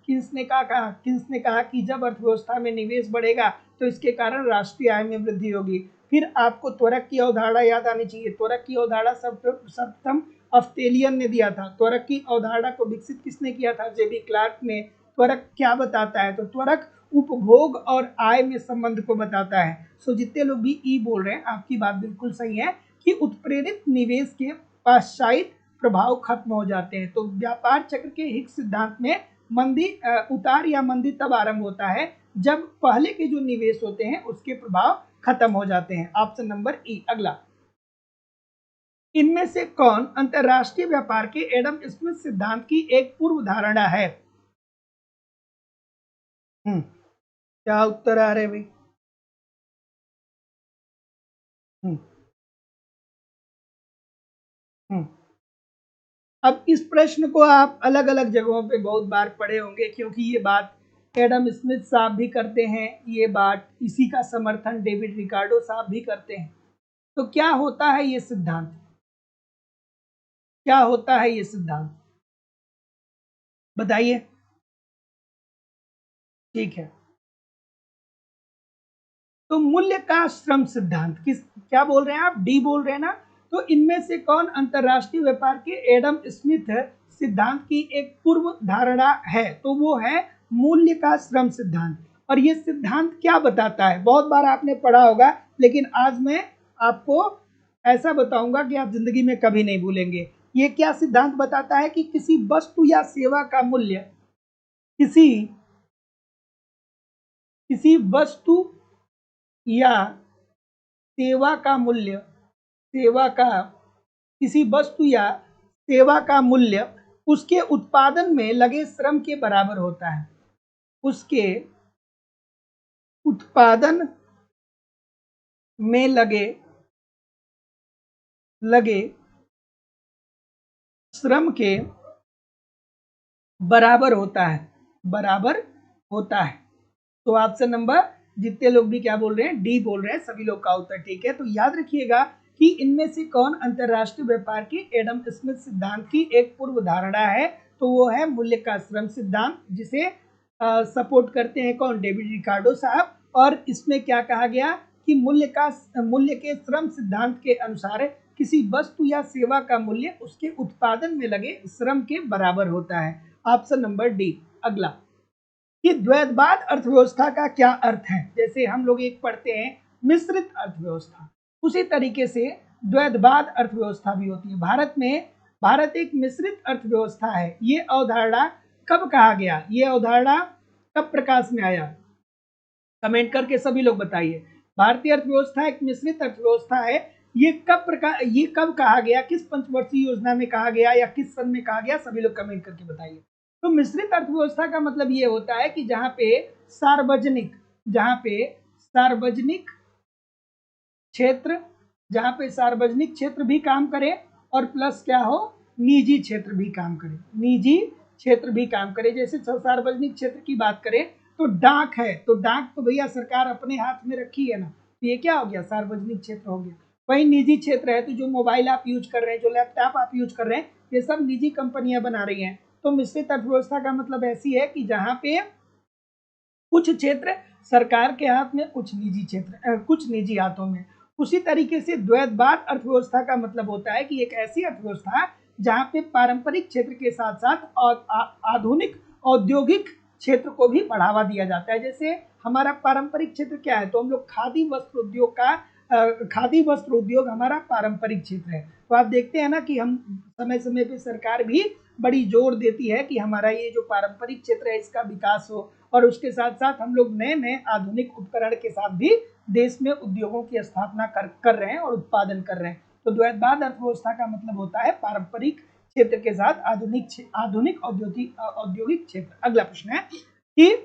किन्स ने कहा कि जब अर्थव्यवस्था में निवेश बढ़ेगा तो इसके कारण राष्ट्रीय आय में वृद्धि होगी। फिर आपको त्वरक की अवधारणा याद आनी चाहिए। त्वरक की अवधारणा सर्वप्रथम ऑस्ट्रेलियन ने दिया था। त्वरक की अवधारणा को विकसित किसने किया था? जेबी क्लार्क ने। त्वरक क्या बताता है? तो त्वरक उपभोग और आय में संबंध को बताता है। सो जितने लोग भी ई बोल रहे हैं, आपकी बात बिल्कुल सही है कि उत्प्रेरित निवेश के पश्चात प्रभाव खत्म हो जाते हैं। तो व्यापार चक्र के हिक्स सिद्धांत में मंदी उतार या मंदी तब आरंभ होता है जब पहले के जो निवेश होते हैं उसके प्रभाव खत्म हो जाते हैं। ऑप्शन नंबर ई। अगला, इनमें से कौन अंतरराष्ट्रीय व्यापार के एडम स्मिथ सिद्धांत की एक पूर्व धारणा है? क्या उत्तर आ रहे भाई? हम्म हम्म अब इस प्रश्न को आप अलग अलग जगहों पे बहुत बार पढ़े होंगे, क्योंकि ये बात एडम स्मिथ साहब भी करते हैं, ये बात इसी का समर्थन डेविड रिकार्डो साहब भी करते हैं। तो क्या होता है ये सिद्धांत? क्या होता है ये सिद्धांत, बताइए। ठीक है, तो मूल्य का श्रम सिद्धांत किस, क्या बोल रहे हैं आप? डी बोल रहे हैं ना? तो इनमें से कौन अंतरराष्ट्रीय व्यापार के एडम स्मिथ सिद्धांत की एक पूर्व धारणा है? तो वो है मूल्य का श्रम सिद्धांत। और ये सिद्धांत क्या बताता है? बहुत बार आपने पढ़ा होगा, लेकिन आज मैं आपको ऐसा बताऊंगा कि आप जिंदगी में कभी नहीं भूलेंगे। ये क्या सिद्धांत बताता है कि किसी वस्तु या सेवा का मूल्य, किसी किसी वस्तु या सेवा का मूल्य, सेवा का किसी वस्तु या सेवा का मूल्य उसके उत्पादन में लगे श्रम के बराबर होता है। उसके उत्पादन में लगे लगे श्रम के बराबर होता है, बराबर होता है। तो ऑप्शन नंबर, जितने लोग भी क्या बोल रहे हैं? डी बोल रहे हैं, सभी लोग का उत्तर ठीक है। तो याद रखिएगा कि इनमें से कौन अंतरराष्ट्रीय व्यापार के एडम स्मिथ सिद्धांत की एक पूर्व धारणा है? तो वो है मूल्य का श्रम सिद्धांत, जिसे सपोर्ट करते हैं कौन? डेविड रिकार्डो साहब। और इसमें क्या कहा गया कि मूल्य के श्रम सिद्धांत के अनुसार किसी वस्तु या सेवा का मूल्य उसके उत्पादन में लगे श्रम के बराबर होता है। Option number D. अगला, कि द्वैतवाद अर्थव्यवस्था का क्या अर्थ है? जैसे हम लोग एक पढ़ते हैं मिश्रित अर्थव्यवस्था, उसी तरीके से द्वैतवाद अर्थव्यवस्था भी होती है। भारत एक मिश्रित अर्थव्यवस्था है। ये अवधारणा कब कहा गया? ये अवधारणा कब प्रकाश में आया? कमेंट करके सभी लोग बताइए। भारतीय अर्थव्यवस्था एक मिश्रित अर्थव्यवस्था है, ये कब कहा गया? किस पंचवर्षीय योजना में कहा गया या किस सन में कहा गया? सभी लोग कमेंट करके बताइए। तो मिश्रित अर्थव्यवस्था का मतलब ये होता है कि जहां पे सार्वजनिक क्षेत्र, जहां पे सार्वजनिक क्षेत्र भी काम करे और प्लस क्या हो, निजी क्षेत्र भी काम करे, निजी क्षेत्र भी काम करे। जैसे सार्वजनिक क्षेत्र की बात करें तो डाक है, तो डाक तो भैया सरकार अपने हाथ में रखी है ना, तो ये क्या हो गया? सार्वजनिक क्षेत्र हो गया। वही निजी क्षेत्र है, तो जो मोबाइल आप यूज कर रहे हैं, जो लैपटॉप आप यूज कर रहे हैं, ये सब निजी कंपनियां बना रही हैं। तो मिश्रित अर्थव्यवस्था का मतलब ऐसी है कि जहां पे कुछ क्षेत्र सरकार के हाथ में, कुछ निजी क्षेत्र, कुछ निजी हाथों में। उसी तरीके से द्वैतवाद अर्थव्यवस्था का मतलब होता है कि एक ऐसी अर्थव्यवस्था जहां पे पारंपरिक क्षेत्र के साथ साथ आधुनिक औद्योगिक क्षेत्र को भी बढ़ावा दिया जाता है। जैसे हमारा पारंपरिक क्षेत्र क्या है? तो हम लोग खादी वस्त्र उद्योग हमारा पारंपरिक क्षेत्र है। तो आप देखते हैं ना कि हम समय समय पे सरकार भी बड़ी जोर देती है कि हमारा ये जो पारंपरिक क्षेत्र है इसका विकास हो, और उसके साथ साथ हम लोग नए नए आधुनिक उपकरण के साथ भी देश में उद्योगों की स्थापना कर रहे हैं और उत्पादन कर रहे हैं। तो द्वैतवाद अर्थव्यवस्था का मतलब होता है पारंपरिक क्षेत्र के साथ आधुनिक औद्योगिक क्षेत्र। अगला प्रश्न है कि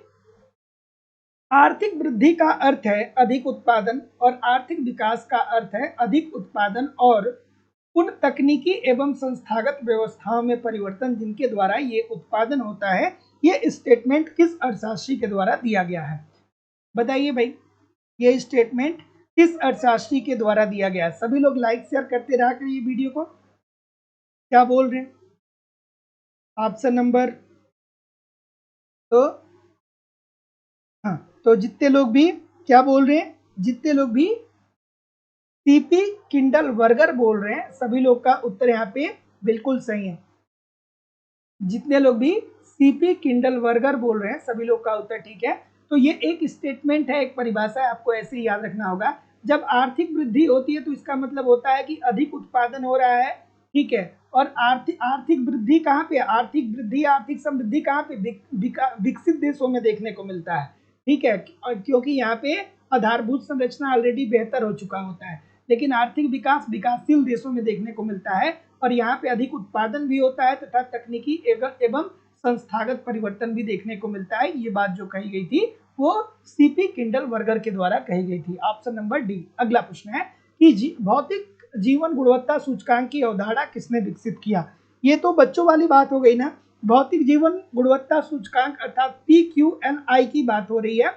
आर्थिक वृद्धि का अर्थ है अधिक उत्पादन और आर्थिक विकास का अर्थ है अधिक उत्पादन और उन तकनीकी एवं संस्थागत व्यवस्थाओं में परिवर्तन जिनके द्वारा ये उत्पादन होता है। ये स्टेटमेंट किस अर्थशास्त्री के द्वारा दिया गया है? बताइए भाई, ये स्टेटमेंट किस अर्थशास्त्री के द्वारा दिया गया है? सभी लोग लाइक शेयर करते रहा करिए वीडियो को। क्या बोल रहे हैं? ऑप्शन नंबर, तो हाँ, तो जितने लोग भी क्या बोल रहे हैं, जितने लोग भी सीपी किंडल वर्गर बोल रहे हैं, सभी लोग का उत्तर यहाँ पे बिल्कुल सही है। जितने लोग भी सीपी किंडल वर्गर बोल रहे हैं सभी लोग का उत्तर ठीक है। तो ये एक स्टेटमेंट है, एक परिभाषा है, आपको ऐसे ही याद रखना होगा। जब आर्थिक वृद्धि होती है तो इसका मतलब होता है कि अधिक उत्पादन हो रहा है, ठीक है। और आर्थिक आर्थिक वृद्धि कहाँ पे, आर्थिक वृद्धि आर्थिक समृद्धि कहाँ पे, विकसित देशों में देखने को मिलता है, ठीक है। क्योंकि यहाँ पे आधारभूत संरचना ऑलरेडी बेहतर हो चुका होता है। लेकिन आर्थिक विकास विकासशील देशों में देखने को मिलता है और यहाँ पे अधिक उत्पादन भी होता है तथा तकनीकी एवं संस्थागत परिवर्तन भी देखने को मिलता है। ये बात जो कही गई थी वो सीपी किंडल वर्गर के द्वारा कही गई थी। Option number D. अगला प्रश्न है कि भौतिक जीवन गुणवत्ता सूचकांक की अवधारणा किसने विकसित किया। ये तो बच्चों वाली बात हो गई ना, भौतिक जीवन गुणवत्ता सूचकांक अर्थात PQLI की बात हो रही है।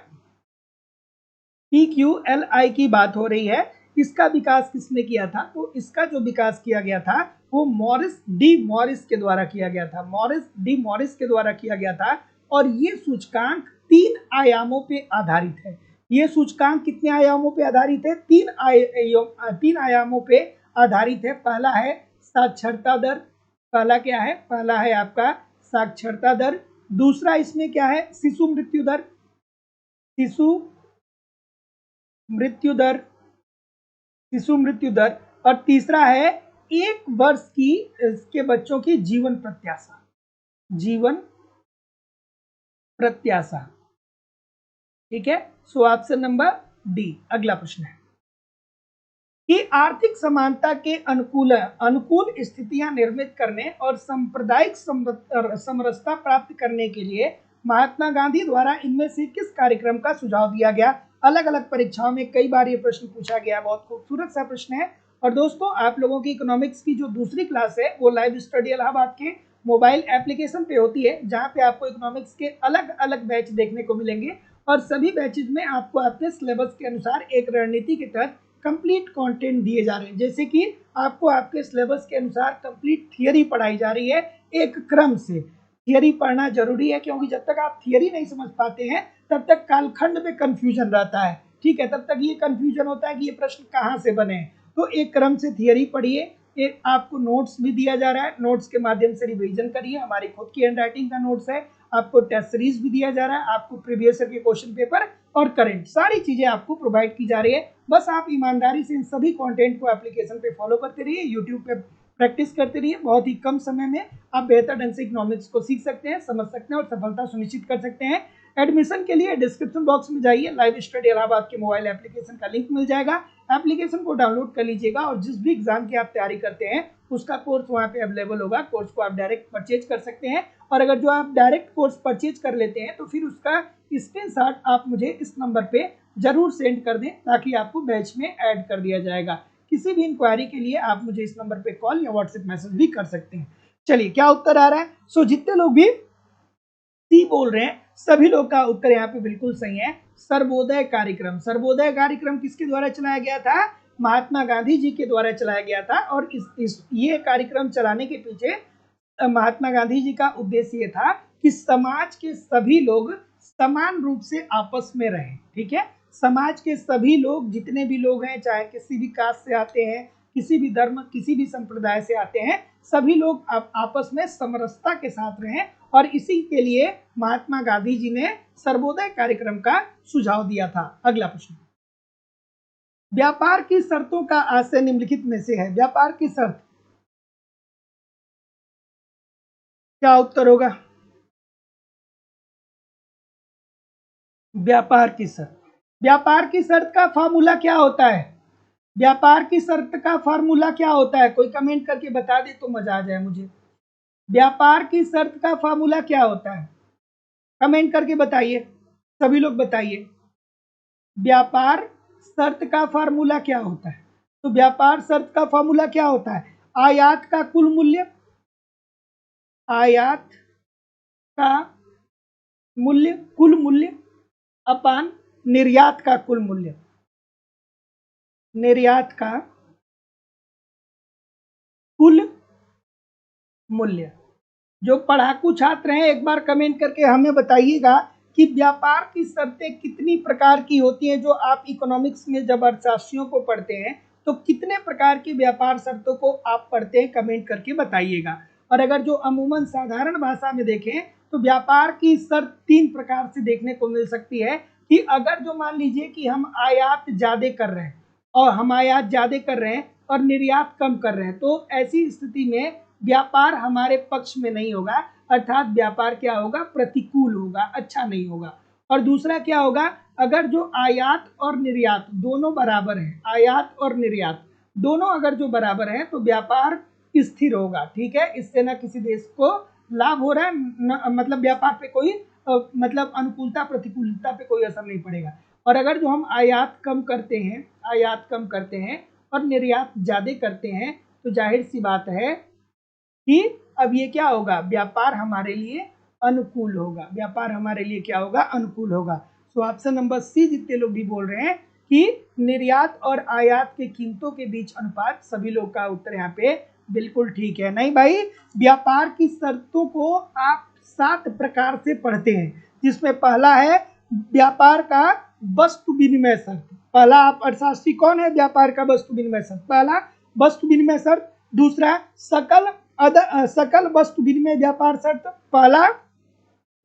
PQLI की बात हो रही है। इसका विकास किसने किया था, तो इसका जो विकास किया गया था वो मॉरिस डी मॉरिस के द्वारा किया गया था, मॉरिस डी मॉरिस के द्वारा किया गया था। और ये सूचकांक 3 आयामों पे आधारित है। ये सूचकांक कितने आयामों पे आधारित है, 3 आयामों पे आधारित है। पहला है साक्षरता दर, पहला क्या है, पहला है आपका साक्षरता दर। दूसरा इसमें क्या है, शिशु मृत्यु दर, शिशु मृत्यु दर, शिशु मृत्यु दर। और तीसरा है 1 वर्ष की इसके बच्चों की जीवन प्रत्याशा, जीवन प्रत्याशा, ठीक है। So option number D. अगला प्रश्न है कि आर्थिक समानता के अनुकूल स्थितियां निर्मित करने और सांप्रदायिक समरसता प्राप्त करने के लिए महात्मा गांधी द्वारा इनमें से किस कार्यक्रम का सुझाव दिया गया। अलग अलग परीक्षाओं में कई बार ये प्रश्न पूछा गया, बहुत खूबसूरत सा प्रश्न है। और दोस्तों आप लोगों की इकोनॉमिक्स की जो दूसरी क्लास है वो लाइव स्टडी इलाहाबाद के मोबाइल एप्लीकेशन पे होती है, जहाँ पे आपको इकोनॉमिक्स के अलग अलग बैच देखने को मिलेंगे। और सभी बैचेज में आपको आपके सिलेबस के अनुसार एक रणनीति के तहत कंप्लीट कंटेंट दिए जा रहे हैं। जैसे कि आपको आपके सिलेबस के अनुसार कंप्लीट थियरी पढ़ाई जा रही है एक क्रम से। थियरी पढ़ना जरूरी है क्योंकि जब तक आप थियरी नहीं समझ पाते हैं तब तक कालखंड में कंफ्यूजन रहता है, ठीक है। तब तक ये कंफ्यूजन होता है कि ये प्रश्न कहाँ से बने। तो एक क्रम से थियरी पढ़िए, एक आपको नोट्स भी दिया जा रहा है, नोट्स के माध्यम से रिवीजन करिए। हमारी खुद की हैंड राइटिंग का नोट्स है, आपको टेस्ट सीरीज भी दिया जा रहा है, आपको प्रीवियस ईयर के क्वेश्चन पेपर और करंट सारी चीजें आपको प्रोवाइड की जा रही है। बस आप ईमानदारी से इन सभी कंटेंट को एप्लीकेशन पे फॉलो करते रहिए, यूट्यूब पे प्रैक्टिस करते रहिए। बहुत ही कम समय में आप बेहतर ढंग से इकोनॉमिक्स को सीख सकते हैं, समझ सकते हैं और सफलता सुनिश्चित कर सकते हैं। एडमिशन के लिए डिस्क्रिप्शन बॉक्स में जाइए, लाइव स्टडी इलाहाबाद के मोबाइल एप्लीकेशन का लिंक मिल जाएगा। एप्लीकेशन को डाउनलोड कर लीजिएगा और जिस भी एग्जाम की आप तैयारी करते हैं उसका कोर्स वहाँ पे अवेलेबल होगा। कोर्स को आप डायरेक्ट परचेज कर सकते हैं और अगर जो आप डायरेक्ट कोर्स परचेज कर लेते हैं तो फिर उसका स्क्रीनशॉट आप मुझे इस नंबर पे जरूर सेंड कर दें ताकि आपको बैच में ऐड कर दिया जाएगा। किसी भी इंक्वायरी के लिए आप मुझे इस नंबर पे कॉल या व्हाट्सएप मैसेज भी कर सकते हैं। चलिए क्या उत्तर आ रहा है। सो जितने लोग भी सी बोल रहे हैं सभी लोग का उत्तर यहाँ पे बिल्कुल सही है। सर्वोदय कार्यक्रम, सर्वोदय कार्यक्रम किसके द्वारा चलाया गया था, महात्मा गांधी जी के द्वारा चलाया गया था। और ये कार्यक्रम चलाने के पीछे महात्मा गांधी जी का उद्देश्य ये था कि समाज के सभी लोग समान रूप से आपस में रहें, ठीक है। समाज के सभी लोग जितने भी लोग हैं, चाहे किसी भी कास्ट से आते हैं, किसी भी धर्म किसी भी संप्रदाय से आते हैं, सभी लोग आपस में समरसता के साथ रहें। और इसी के लिए महात्मा गांधी जी ने सर्वोदय कार्यक्रम का सुझाव दिया था। अगला प्रश्न, व्यापार की शर्तों का आशय निम्नलिखित में से है। व्यापार की शर्त, क्या उत्तर होगा। व्यापार की शर्त, व्यापार की शर्त का फॉर्मूला क्या होता है, व्यापार की शर्त का फॉर्मूला क्या होता है, कोई कमेंट करके बता दे तो मजा आ जाए मुझे। व्यापार की शर्त का फॉर्मूला क्या होता है, कमेंट करके बताइए, सभी लोग बताइए। व्यापार शर्त का फॉर्मूला क्या होता है, तो व्यापार शर्त का फॉर्मूला क्या होता है, आयात का कुल मूल्य, आयात का मूल्य कुल मूल्य अपान निर्यात का कुल मूल्य, निर्यात का कुल मूल्य। जो पढ़ाकू छात्र हैं एक बार कमेंट करके हमें बताइएगा कि व्यापार की शर्तें कितनी प्रकार की होती हैं। जो आप इकोनॉमिक्स में जब अर्थशास्त्रियों को पढ़ते हैं तो कितने प्रकार की व्यापार शर्तों को आप पढ़ते हैं, कमेंट करके बताइएगा। और अगर जो अमूमन साधारण भाषा में देखें तो व्यापार की शर्त 3 प्रकार से देखने को मिल सकती है कि अगर जो मान लीजिए कि हम आयात ज़्यादा कर रहे हैं और हम आयात ज़्यादा कर रहे हैं और निर्यात कम कर रहे हैं, तो ऐसी स्थिति में व्यापार हमारे पक्ष में नहीं होगा, अर्थात व्यापार क्या होगा, प्रतिकूल होगा, अच्छा नहीं होगा। और दूसरा क्या होगा, अगर जो आयात और निर्यात दोनों बराबर हैं, आयात और निर्यात दोनों अगर जो बराबर हैं तो व्यापार स्थिर होगा, ठीक है, इससे ना किसी देश को लाभ हो रहा है, मतलब व्यापार पे कोई मतलब अनुकूलता प्रतिकूलता पे कोई असर नहीं पड़ेगा। और अगर जो हम आयात कम करते हैं, आयात कम करते हैं और निर्यात ज़्यादा करते हैं, तो जाहिर सी बात है कि अब ये क्या होगा, व्यापार हमारे लिए अनुकूल होगा, व्यापार हमारे लिए क्या होगा, अनुकूल होगा। तो ऑप्शन नंबर सी जितने लोग भी बोल रहे हैं कि निर्यात और आयात के कीमतों के बीच अनुपात, सभी लोग का उत्तर यहाँ पे बिल्कुल ठीक है। नहीं भाई, व्यापार की शर्तों को आप 7 प्रकार से पढ़ते हैं, जिसमें पहला है व्यापार का वस्तु विनिमय शर्त। पहला आप अर्थशास्त्री कौन है, व्यापार का वस्तु विनिमय शर्त, पहला वस्तु विनिमय शर्त। दूसरा सकल वस्तु विनिमय व्यापार शर्त, पहला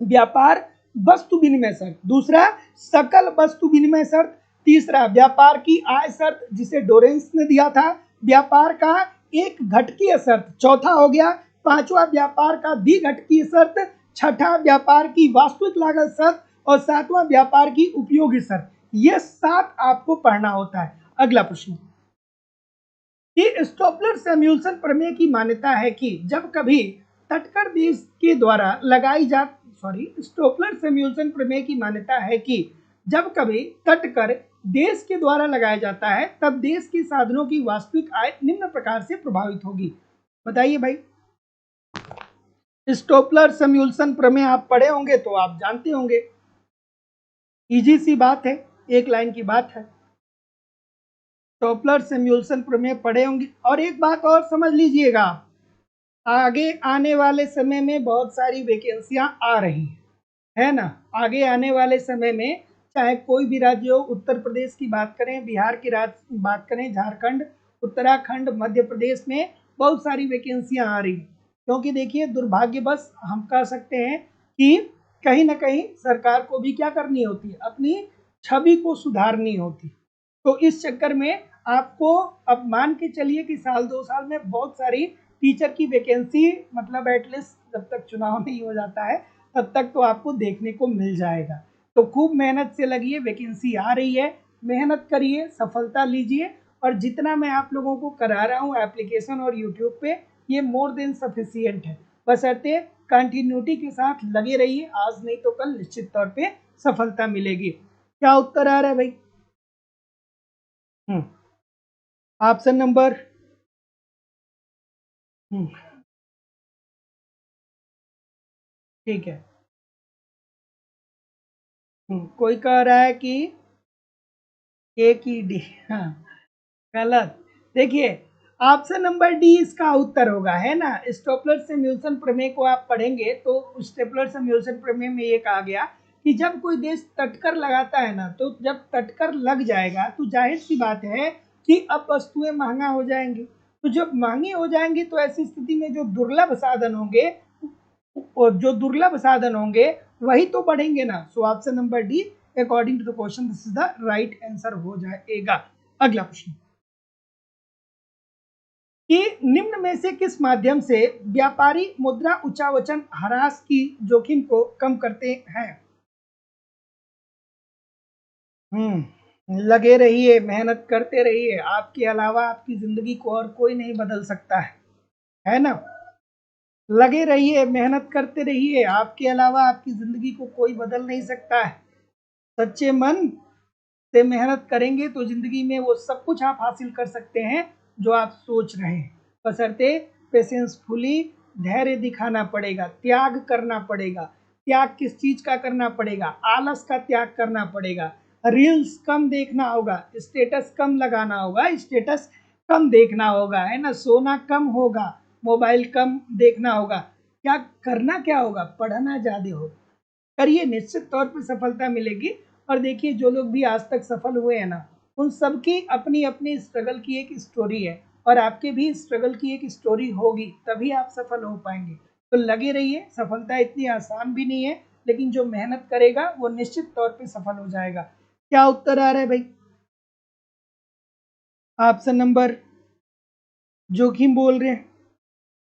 व्यापार वस्तु विनिमय शर्त, दूसरा सकल वस्तु विनिमय शर्त, तीसरा व्यापार की आय शर्त जिसे डोरेंस ने दिया था, व्यापार का एक घटकीय शर्त, चौथा हो गया, पांचवा व्यापार का द्विघटकीय शर्त, छठा व्यापार की वास्तविक लागत शर्त और सातवां व्यापार की उपयोगी शर्त। ये 7 आपको पढ़ना होता है। अगला प्रश्न, कि स्टोपलर-सैमुअल्सन प्रमेय की मान्यता है कि जब कभी तटकर देश के द्वारा लगाई जा स्टोपलर-सैमुअल्सन प्रमेय की मान्यता है कि जब कभी तटकर देश के द्वारा लगाया जाता है तब देश के साधनों की वास्तविक आय निम्न प्रकार से प्रभावित होगी। बताइए भाई, स्टोपलर-सैमुअल्सन प्रमेय आप पढ़े होंगे तो आप जानते होंगे, इजी सी बात है, एक लाइन की बात है। स्टोपलर-सैमुअल्सन प्रमेय पढ़े होंगे। और एक बात और समझ लीजिएगा, आगे आने वाले समय में बहुत सारी वैकेंसियां आ रही है ना, आगे आने वाले समय में चाहे कोई भी राज्य हो, उत्तर प्रदेश की बात करें, बिहार की राज्य बात करें, झारखंड, उत्तराखंड, मध्य प्रदेश में बहुत सारी वैकेंसियां आ रही, क्योंकि देखिए दुर्भाग्यवश हम कह सकते हैं कि कहीं ना कहीं सरकार को भी क्या करनी होती है, अपनी छवि को सुधारनी होती। तो इस चक्कर में आपको अब मान के चलिए कि साल 2 साल में बहुत सारी टीचर की वैकेंसी, मतलब एटलीस्ट जब तक चुनाव नहीं हो जाता है तब तक तो आपको देखने को मिल जाएगा। तो खूब मेहनत से लगिए, वैकेंसी आ रही है, मेहनत करिए, सफलता लीजिए। और जितना मैं आप लोगों को करा रहा हूँ एप्लीकेशन और यूट्यूब पे, ये मोर देन सफिशियंट है, बशर्ते कंटिन्यूटी के साथ लगे रहिए, आज नहीं तो कल निश्चित तौर पे सफलता मिलेगी। क्या उत्तर आ रहा है भाई? ऑप्शन नंबर ठीक है। कोई कह रहा है कि ए की डी, हाँ गलत। देखिए ऑप्शन नंबर डी इसका उत्तर होगा, है ना। स्टोपलर-सैमुअल्सन प्रमेय को आप पढ़ेंगे तो स्टोपलर-सैमुअल्सन प्रमेय में ये कहा गया कि जब कोई देश तटकर लगाता है ना, तो जब तटकर लग जाएगा तो जाहिर सी बात है कि अब वस्तुएं महंगा हो जाएंगी। तो जब महंगी हो जाएंगी तो ऐसी स्थिति में जो दुर्लभ साधन होंगे, वही तो बढ़ेंगे ना। So option number D according to the question this is the right answer हो जाएगा। अगला प्रश्न, कि निम्न में से किस माध्यम से व्यापारी मुद्रा उच्चावचन ह्रास की जोखिम को कम करते हैं? लगे रहिए, मेहनत करते रहिए, आपके अलावा आपकी जिंदगी को और कोई नहीं बदल सकता है ना। लगे रहिए, मेहनत करते रहिए, आपके अलावा आपकी जिंदगी को कोई बदल नहीं सकता है। सच्चे मन से मेहनत करेंगे तो जिंदगी में वो सब कुछ आप हासिल कर सकते हैं जो आप सोच रहे हैं, बशर्ते पेशेंसफुली धैर्य दिखाना पड़ेगा, त्याग करना पड़ेगा। त्याग किस चीज का करना पड़ेगा? आलस का त्याग करना पड़ेगा, रील्स कम देखना होगा, स्टेटस कम लगाना होगा, स्टेटस कम देखना होगा, है ना, सोना कम होगा, मोबाइल कम देखना होगा। क्या करना, क्या होगा, पढ़ना ज्यादा होगा। करिए, निश्चित तौर पर सफलता मिलेगी। और देखिए जो लोग भी आज तक सफल हुए हैं ना, उन सबकी अपनी अपनी स्ट्रगल की एक स्टोरी है, और आपके भी स्ट्रगल की एक स्टोरी होगी, तभी आप सफल हो पाएंगे। तो लगे रहिए, सफलता इतनी आसान भी नहीं है, लेकिन जो मेहनत करेगा वो निश्चित तौर पे सफल हो जाएगा। क्या उत्तर आ रहा है भाई? ऑप्शन नंबर, जोखिम बोल रहे हैं,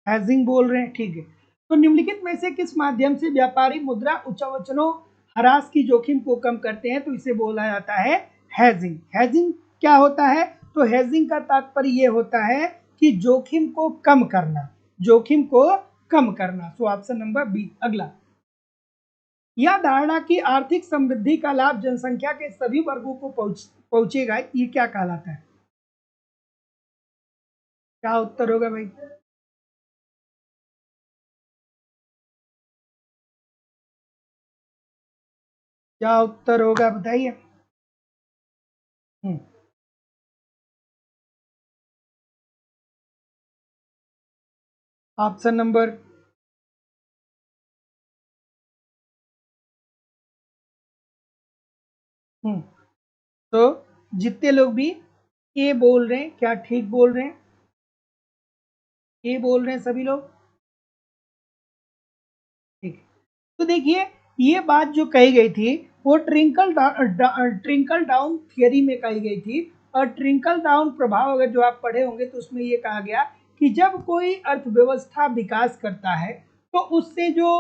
हैजिंग बोल रहे हैं, ठीक है। तो निम्नलिखित में से किस माध्यम से व्यापारी मुद्रा उच्चावचनों ह्रास की जोखिम को कम करते हैं? तो इसे बोला जाता है हैजिंग। हैजिंग क्या होता है? तो हैजिंग का तात्पर्य ये होता है कि जोखिम को कम करना, जोखिम को कम करना। So option number B. अगला, यह धारणा कि आर्थिक समृद्धि का लाभ जनसंख्या के सभी वर्गों को पहुंचेगा, ये क्या कहलाता है? क्या उत्तर होगा भाई? क्या उत्तर होगा बताइए। ऑप्शन नंबर, तो जितने लोग भी ए बोल रहे हैं, क्या ठीक बोल रहे हैं? ए बोल रहे हैं सभी लोग, ठीक है। तो देखिए, ये बात जो कही गई थी वो ट्रिंकल डाउन थियरी में कही गई थी। और ट्रिंकल डाउन प्रभाव अगर जो आप पढ़े होंगे तो उसमें ये कहा गया कि जब कोई अर्थव्यवस्था विकास करता है तो उससे जो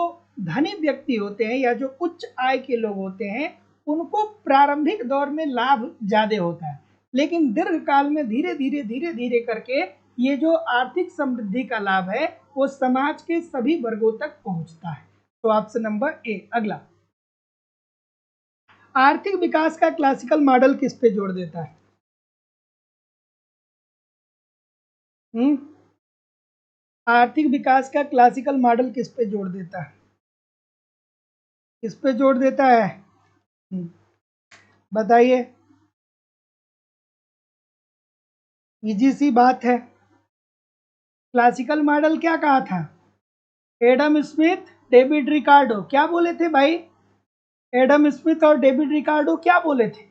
धनी व्यक्ति होते हैं या जो उच्च आय के लोग होते हैं उनको प्रारंभिक दौर में लाभ ज्यादा होता है, लेकिन दीर्घकाल में धीरे धीरे धीरे धीरे करके ये जो आर्थिक समृद्धि का लाभ है वो समाज के सभी वर्गों तक पहुंचता है। तो ऑप्शन नंबर ए। अगला, आर्थिक विकास का क्लासिकल मॉडल किस पे जोड़ देता है? हम्म आर्थिक विकास का क्लासिकल मॉडल किस पे जोड़ देता है? किस पे जोड़ देता है? हम्म, बताइए। इजी सी बात है। क्लासिकल मॉडल क्या कहा था? एडम स्मिथ, डेविड रिकार्डो, क्या बोले थे भाई? एडम स्मिथ और डेविड रिकार्डो क्या बोले थे?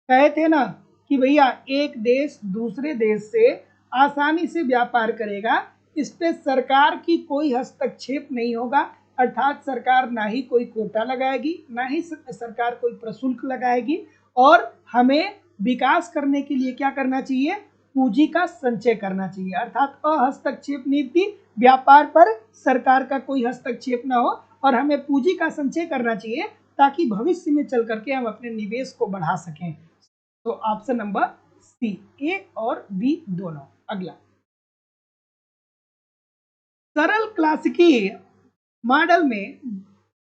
कहे थे ना कि भैया एक देश दूसरे देश से आसानी से व्यापार करेगा, इस पे सरकार की कोई हस्तक्षेप नहीं होगा, अर्थात सरकार ना ही कोई कोटा लगाएगी ना ही सरकार कोई प्रशुल्क लगाएगी, और हमें विकास करने के लिए क्या करना चाहिए? पूंजी का संचय करना चाहिए, अर्थात अहस्तक्षेप नीति, व्यापार पर सरकार का कोई हस्तक्षेप ना हो, और हमें पूंजी का संचय करना चाहिए ताकि भविष्य में चल करके हम अपने निवेश को बढ़ा सकें। तो ऑप्शन नंबर सी, ए और बी दोनों। अगला, सरल क्लासिकी मॉडल में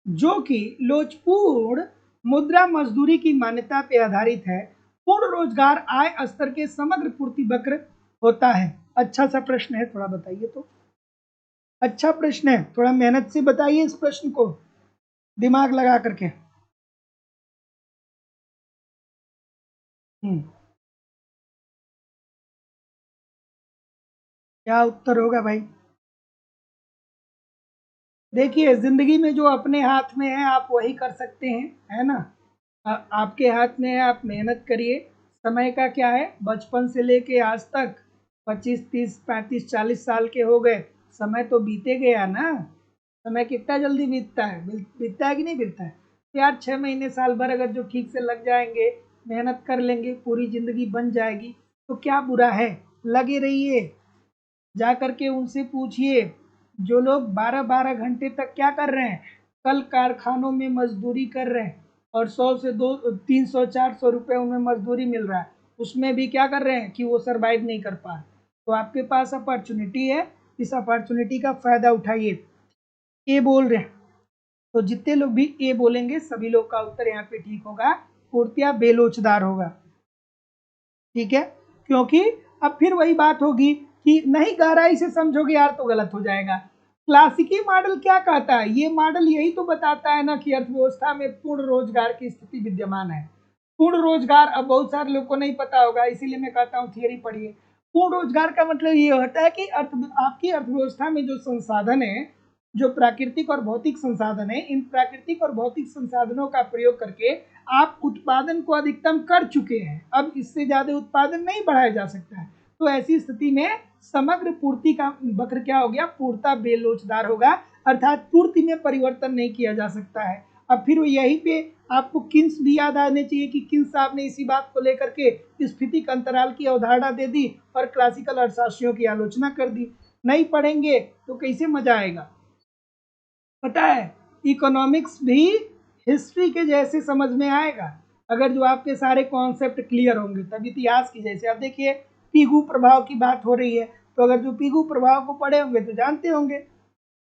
जो कि लोचपूर्ण मुद्रा मजदूरी की मान्यता पे आधारित है, पूर्ण रोजगार आय स्तर के समग्र पूर्ति वक्र होता है। अच्छा सा प्रश्न है, थोड़ा बताइए तो। अच्छा प्रश्न है, थोड़ा मेहनत से बताइए इस प्रश्न को, दिमाग लगा करके। हम्म क्या उत्तर होगा भाई? देखिए, जिंदगी में जो अपने हाथ में है आप वही कर सकते हैं, है ना। आपके हाथ में है, आप मेहनत करिए। समय का क्या है, बचपन से लेके आज तक 25 30 35 40 साल के हो गए, समय तो बीते गया ना। समय कितना जल्दी बीतता है, बीतता है कि नहीं बीतता है? तो यार 6 महीने साल भर अगर जो ठीक से लग जाएंगे, मेहनत कर लेंगे, पूरी जिंदगी बन जाएगी, तो क्या बुरा है। लगे रहिए, जा करके उनसे पूछिए जो लोग 12 12 घंटे तक क्या कर रहे हैं, कल कारखानों में मजदूरी कर रहे हैं, और 100 से 200 300 400 रुपए उनमें मजदूरी मिल रहा है, उसमें भी क्या कर रहे हैं कि वो सरवाइव नहीं कर पा रहे। तो आपके पास अपॉर्चुनिटी है, इस अपॉर्चुनिटी का फायदा उठाइए। ए बोल रहे हैं, तो जितने लोग भी ए बोलेंगे सभी लोग का उत्तर यहाँ पे ठीक होगा, पूर्तिया बेलोचदार होगा। ठीक है, क्योंकि अब फिर वही बात होगी कि नहीं गहराई से समझोगे यार तो गलत हो जाएगा। क्लासिकी मॉडल क्या कहता है? ये मॉडल यही तो बताता है ना कि अर्थव्यवस्था में पूर्ण रोजगार की स्थिति विद्यमान है। पूर्ण रोजगार अब बहुत सारे लोग को नहीं पता होगा, इसीलिए मैं कहता हूँ थियरी पढ़िए। पूर्ण रोजगार का मतलब ये होता है कि आपकी अर्थव्यवस्था में जो संसाधन है जो प्राकृतिक और भौतिक संसाधन है, इन प्राकृतिक और भौतिक संसाधनों का प्रयोग करके आप उत्पादन को अधिकतम कर चुके हैं, अब इससे ज्यादा उत्पादन नहीं बढ़ाया जा सकता है। तो ऐसी स्थिति में समग्र पूर्ति का वक्र क्या हो गया, पूर्णतः बेलोचदार होगा, अर्थात पूर्ति में परिवर्तन नहीं किया जा सकता है। अब फिर यहीं पे आपको किन्स भी याद आने चाहिए कि किन्स साहब ने इसी बात को लेकर के स्फीतिक अंतराल की अवधारणा दे दी और क्लासिकल अर्थशास्त्रियों की आलोचना कर दी। नहीं पढ़ेंगे तो कैसे मजा आएगा। पता है इकोनॉमिक्स भी हिस्ट्री के जैसे समझ में आएगा अगर जो आपके सारे कॉन्सेप्ट क्लियर होंगे, तब इतिहास की जैसे। अब देखिए पीगू प्रभाव की बात हो रही है, तो अगर जो पीगू प्रभाव को पढ़े होंगे तो जानते होंगे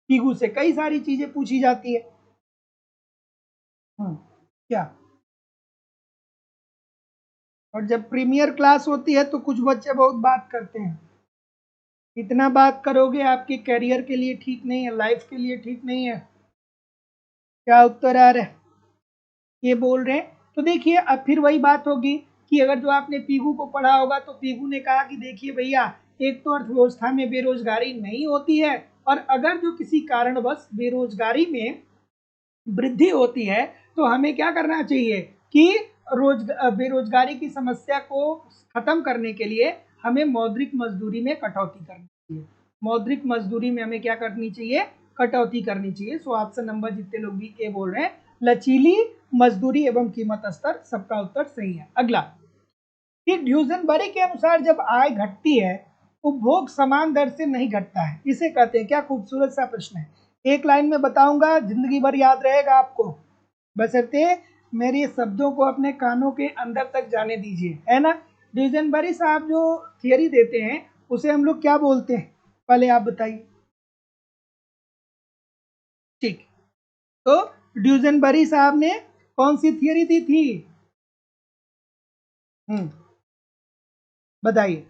पीगू से कई सारी चीजें पूछी जाती है। क्या, और जब प्रीमियर क्लास होती है तो कुछ बच्चे बहुत बात करते हैं, इतना बात करोगे आपके करियर के लिए ठीक नहीं है, लाइफ के लिए ठीक नहीं है। क्या उत्तर आ रहा है, ये बोल रहे हैं। तो देखिए अब फिर वही बात होगी कि अगर जो आपने पीगू को पढ़ा होगा तो पीगू ने कहा कि देखिए भैया, एक तो अर्थव्यवस्था में बेरोजगारी नहीं होती है, और अगर जो किसी कारणवश बेरोजगारी में वृद्धि होती है तो हमें क्या करना चाहिए कि बेरोजगारी की समस्या को खत्म करने के लिए हमें मौद्रिक मजदूरी में कटौती करनी चाहिए। मौद्रिक मजदूरी में हमें क्या करनी चाहिए, कटौती करनी चाहिए। सो ऑप्शन नंबर जितने लोग भी ए बोल रहे हैं, लचीली मजदूरी एवं कीमत स्तर, सबका उत्तर सही है। अगला कि ड्यूजनबरी के अनुसार जब आय घटती है उपभोग समान दर से नहीं घटता है, इसे कहते हैं क्या। खूबसूरत सा प्रश्न है, एक लाइन में बताऊंगा, जिंदगी भर याद रहेगा आपको, बशर्ते मेरे शब्दों को अपने कानों के अंदर तक जाने दीजिए, है ना। ड्यूजनबरी साहब जो थियरी देते हैं उसे हम लोग क्या बोलते हैं, पहले आप बताइए। ठीक, तो ड्यूजनबरी साहब ने कौन सी थियरी दी थी, बताइए।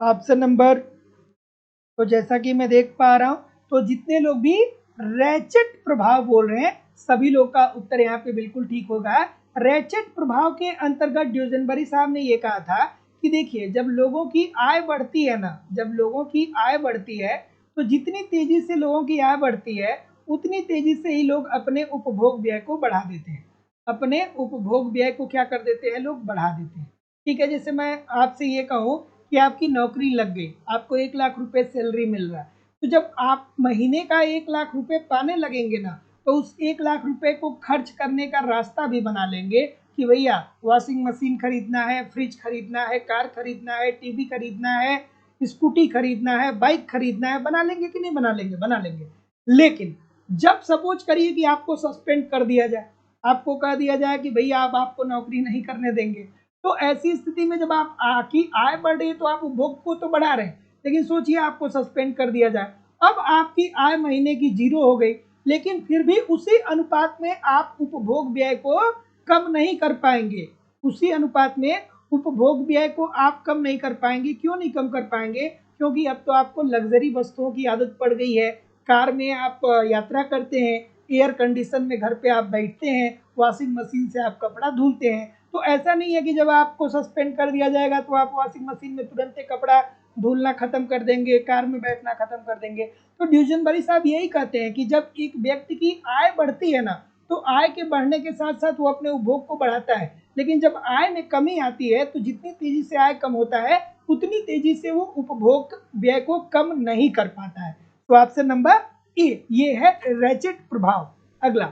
ऑप्शन नंबर, तो जैसा कि मैं देख पा रहा हूं, तो जितने लोग भी रैचेट प्रभाव बोल रहे हैं सभी लोग का उत्तर यहाँ पे बिल्कुल ठीक होगा। रैचेट प्रभाव के अंतर्गत ड्यूजनबरी साहब ने ये कहा था कि देखिए जब लोगों की आय बढ़ती है ना, जब लोगों की आय बढ़ती है तो जितनी तेजी से लोगों की आय बढ़ती है उतनी तेजी से ही लोग अपने उपभोग व्यय को बढ़ा देते हैं। अपने उपभोग व्यय को क्या कर देते हैं, लोग बढ़ा देते हैं। ठीक है, जैसे मैं आपसे ये कहूँ कि आपकी नौकरी लग गई, आपको 1 लाख रुपए सैलरी मिल रहा है, तो जब आप महीने का 1 लाख रुपए पाने लगेंगे ना, तो उस 1 लाख रुपए को खर्च करने का रास्ता भी बना लेंगे कि भैया वॉशिंग मशीन खरीदना है, फ्रिज खरीदना है, कार खरीदना है, टीवी खरीदना है, स्कूटी खरीदना है, बाइक खरीदना है। बना लेंगे कि नहीं बना लेंगे, बना लेंगे। लेकिन जब सपोज करिए कि आपको सस्पेंड कर दिया जाए, आपको कह दिया जाए कि भैया आप आपको नौकरी नहीं करने देंगे, तो ऐसी स्थिति में जब आप की आय बढ़ रही है तो आप उपभोग को तो बढ़ा रहे हैं, लेकिन सोचिए आपको सस्पेंड कर दिया जाए, अब आपकी आय महीने की 0 हो गई, लेकिन फिर भी उसी अनुपात में आप उपभोग व्यय को कम नहीं कर पाएंगे। उसी अनुपात में उपभोग व्यय को आप कम नहीं कर पाएंगे। क्यों नहीं कम कर पाएंगे, क्योंकि अब तो आपको लग्जरी वस्तुओं की आदत पड़ गई है। कार में आप यात्रा करते हैं, एयर कंडीशन में घर पे आप बैठते हैं, वॉशिंग मशीन से आप कपड़ा धुलते हैं। तो ऐसा नहीं है कि जब आपको सस्पेंड कर दिया जाएगा तो आप वॉशिंग मशीन में तुरंत कपड़ा धुलना खत्म कर देंगे, कार में बैठना खत्म कर देंगे। तो ड्यूजनबरी साहब यही कहते हैं कि जब एक व्यक्ति की आय बढ़ती है ना, तो आय के बढ़ने के साथ साथ वो अपने उपभोग को बढ़ाता है, लेकिन जब आय में कमी आती है तो जितनी तेजी से आय कम होता है उतनी तेजी से वो उपभोग व्यय को कम नहीं कर पाता है। तो ऑप्शन नंबर ए ये है रैचेट प्रभाव। अगला,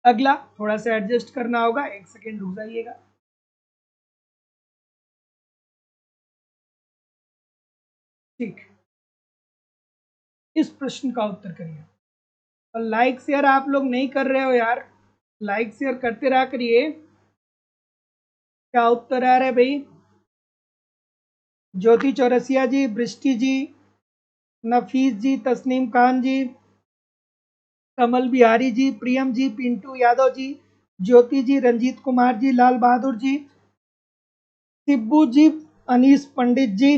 अगला थोड़ा सा एडजस्ट करना होगा, 1 सेकेंड रुक जाइएगा। ठीक, इस प्रश्न का उत्तर करिए। और लाइक शेयर आप लोग नहीं कर रहे हो यार, लाइक शेयर करते रहा करिए। क्या उत्तर आ रहा है भाई, ज्योति चौरसिया जी, बृष्टि जी, नफीस जी, तस्नीम खान जी, कमल बिहारी जी, प्रियम जी, पिंटू यादव जी, ज्योति जी, रंजीत कुमार जी, लाल बहादुर जी, सिब्बू जी, अनीस पंडित जी।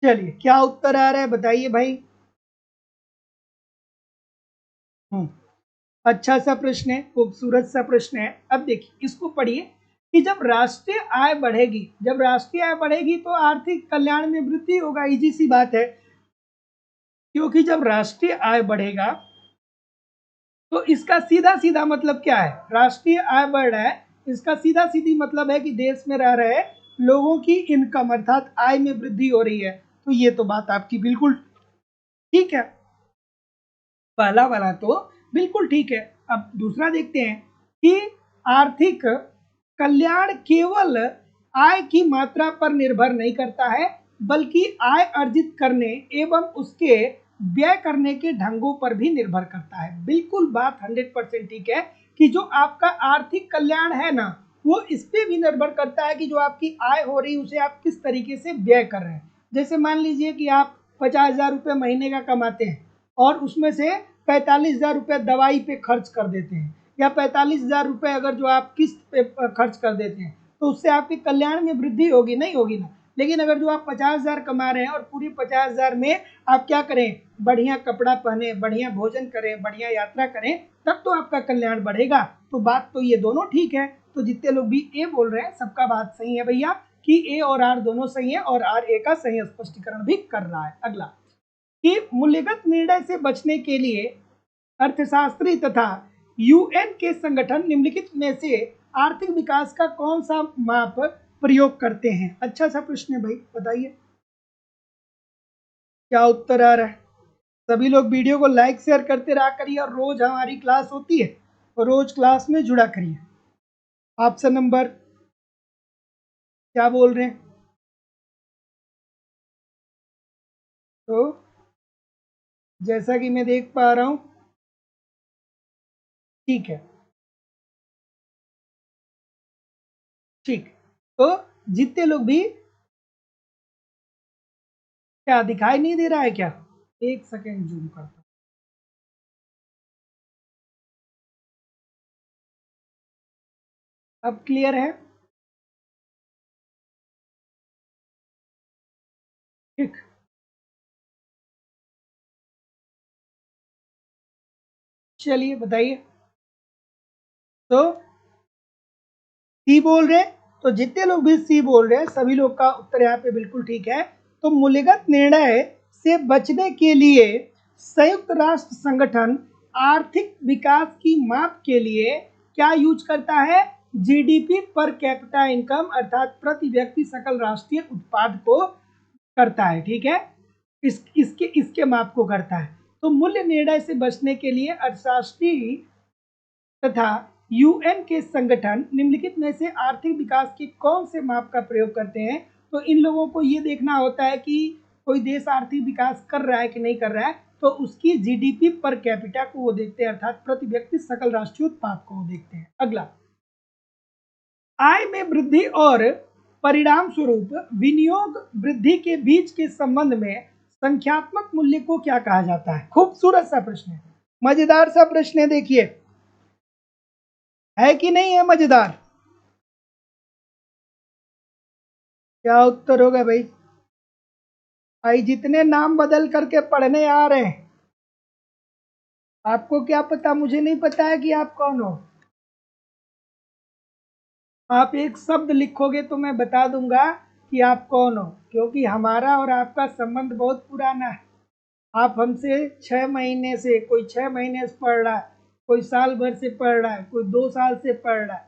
चलिए क्या उत्तर आ रहा है बताइए भाई। अच्छा सा प्रश्न है, खूबसूरत सा प्रश्न है। अब देखिए इसको पढ़िए कि जब राष्ट्रीय आय बढ़ेगी, जब राष्ट्रीय आय बढ़ेगी तो आर्थिक कल्याण में वृद्धि होगा, इजी सी बात है। क्योंकि जब राष्ट्रीय आय बढ़ेगा तो इसका सीधा सीधा मतलब क्या है, राष्ट्रीय आय बढ़ रहा है, इसका सीधा सीधी मतलब है कि देश में रह रहे लोगों की इनकम अर्थात आय में वृद्धि हो रही है। तो ये तो बात आपकी बिल्कुल ठीक है, पहला वाला तो बिल्कुल ठीक है। अब दूसरा देखते हैं कि आर्थिक कल्याण केवल आय की मात्रा पर निर्भर नहीं करता है, बल्कि आय अर्जित करने एवं उसके व्यय करने के ढंगों पर भी निर्भर करता है। बिल्कुल बात 100% ठीक है कि जो आपका आर्थिक कल्याण है ना, वो इस पे भी निर्भर करता है कि जो आपकी आय हो रही है उसे आप किस तरीके से व्यय कर रहे हैं। जैसे मान लीजिए कि आप 50,000 रुपये महीने का कमाते हैं और उसमें से 45,000 रुपये दवाई पे खर्च कर देते हैं, या 45,000 रुपये अगर जो आप किस्त पे खर्च कर देते हैं, तो उससे आपके कल्याण में वृद्धि होगी नहीं होगी ना। लेकिन अगर जो आप 50,000 कमा रहे हैं और पूरी 50,000 में आप क्या करें, बढ़िया कपड़ा पहने, बढ़िया भोजन करें, बढ़िया यात्रा करें, तब तो आपका कल्याण बढ़ेगा। तो बात तो ये दोनों ठीक है। तो जितने लोग भी ए बोल रहे हैं सबका बात सही है भैया, कि ए और आर दोनों सही है और आर ए का सही स्पष्टीकरण भी कर रहा है। अगला कि मूल्यगत निर्णय से बचने के लिए अर्थशास्त्री तथा यूएन के संगठन निम्नलिखित में से आर्थिक विकास का कौन सा माप प्रयोग करते हैं। अच्छा सा प्रश्न है भाई, बताइए क्या उत्तर आ रहा है। सभी लोग वीडियो को लाइक शेयर करते रहा करिए और रोज हमारी क्लास होती है तो रोज क्लास में जुड़ा करिए। ऑप्शन नंबर क्या बोल रहे हैं, तो जैसा कि मैं देख पा रहा हूं ठीक है, ठीक। तो जितने लोग भी, क्या दिखाई नहीं दे रहा है क्या, एक सेकेंड जूम करता हूं। अब क्लियर है, ठीक। चलिए बताइए, तो सी बोल रहे हैं, तो जितने लोग भी सी बोल रहे हैं सभी लोग का उत्तर यहाँ पे बिल्कुल ठीक है। तो मूल्यगत निर्णय से बचने के लिए संयुक्त राष्ट्र संगठन आर्थिक विकास की माप के लिए क्या यूज करता है, जीडीपी पर कैपिटा इनकम अर्थात प्रति व्यक्ति सकल राष्ट्रीय उत्पाद को करता है, ठीक है। इसके माप को करता है। तो मूल्य निर्णय से बचने के लिए अर्थशास्त्री तथा यूएन के संगठन निम्नलिखित में से आर्थिक विकास के कौन से माप का प्रयोग करते हैं। तो इन लोगों को ये देखना होता है कि कोई देश आर्थिक विकास कर रहा है कि नहीं कर रहा है, तो उसकी जीडीपी पर कैपिटा को वो देखते हैं अर्थात प्रति व्यक्ति सकल राष्ट्रीय उत्पाद को वो देखते हैं। अगला, आय में वृद्धि और परिणाम स्वरूप विनियोग वृद्धि के बीच के संबंध में संख्यात्मक मूल्य को क्या कहा जाता है। खूबसूरत सा प्रश्न है, मजेदार सा प्रश्न है, देखिए है कि नहीं है मजेदार। क्या उत्तर होगा भाई, भाई जितने नाम बदल करके पढ़ने आ रहे हैं, आपको क्या पता, मुझे नहीं पता है कि आप कौन हो। आप एक शब्द लिखोगे तो मैं बता दूंगा कि आप कौन हो, क्योंकि हमारा और आपका संबंध बहुत पुराना है। आप हमसे 6 महीने से, कोई 6 महीने से पढ़ रहा है, कोई साल भर से पढ़ रहा है, कोई 2 साल से पढ़ रहा है।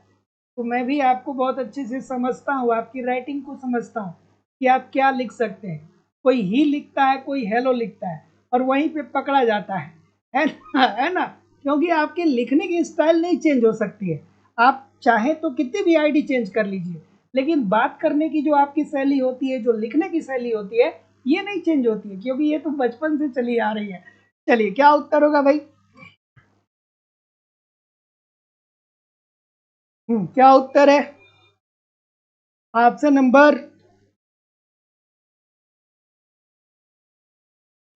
तो मैं भी आपको बहुत अच्छे से समझता हूँ, आपकी राइटिंग को समझता हूँ कि आप क्या लिख सकते हैं। कोई ही लिखता है, कोई हेलो लिखता है और वहीं पे पकड़ा जाता है ना, है ना। क्योंकि आपके लिखने की स्टाइल नहीं चेंज हो सकती है, आप चाहें तो कितनी भी आईडी चेंज कर लीजिए, लेकिन बात करने की जो आपकी शैली होती है, जो लिखने की शैली होती है, ये नहीं चेंज होती है, क्योंकि ये तो बचपन से चली आ रही है। चलिए क्या उत्तर होगा भाई, क्या उत्तर है, ऑप्शन नंबर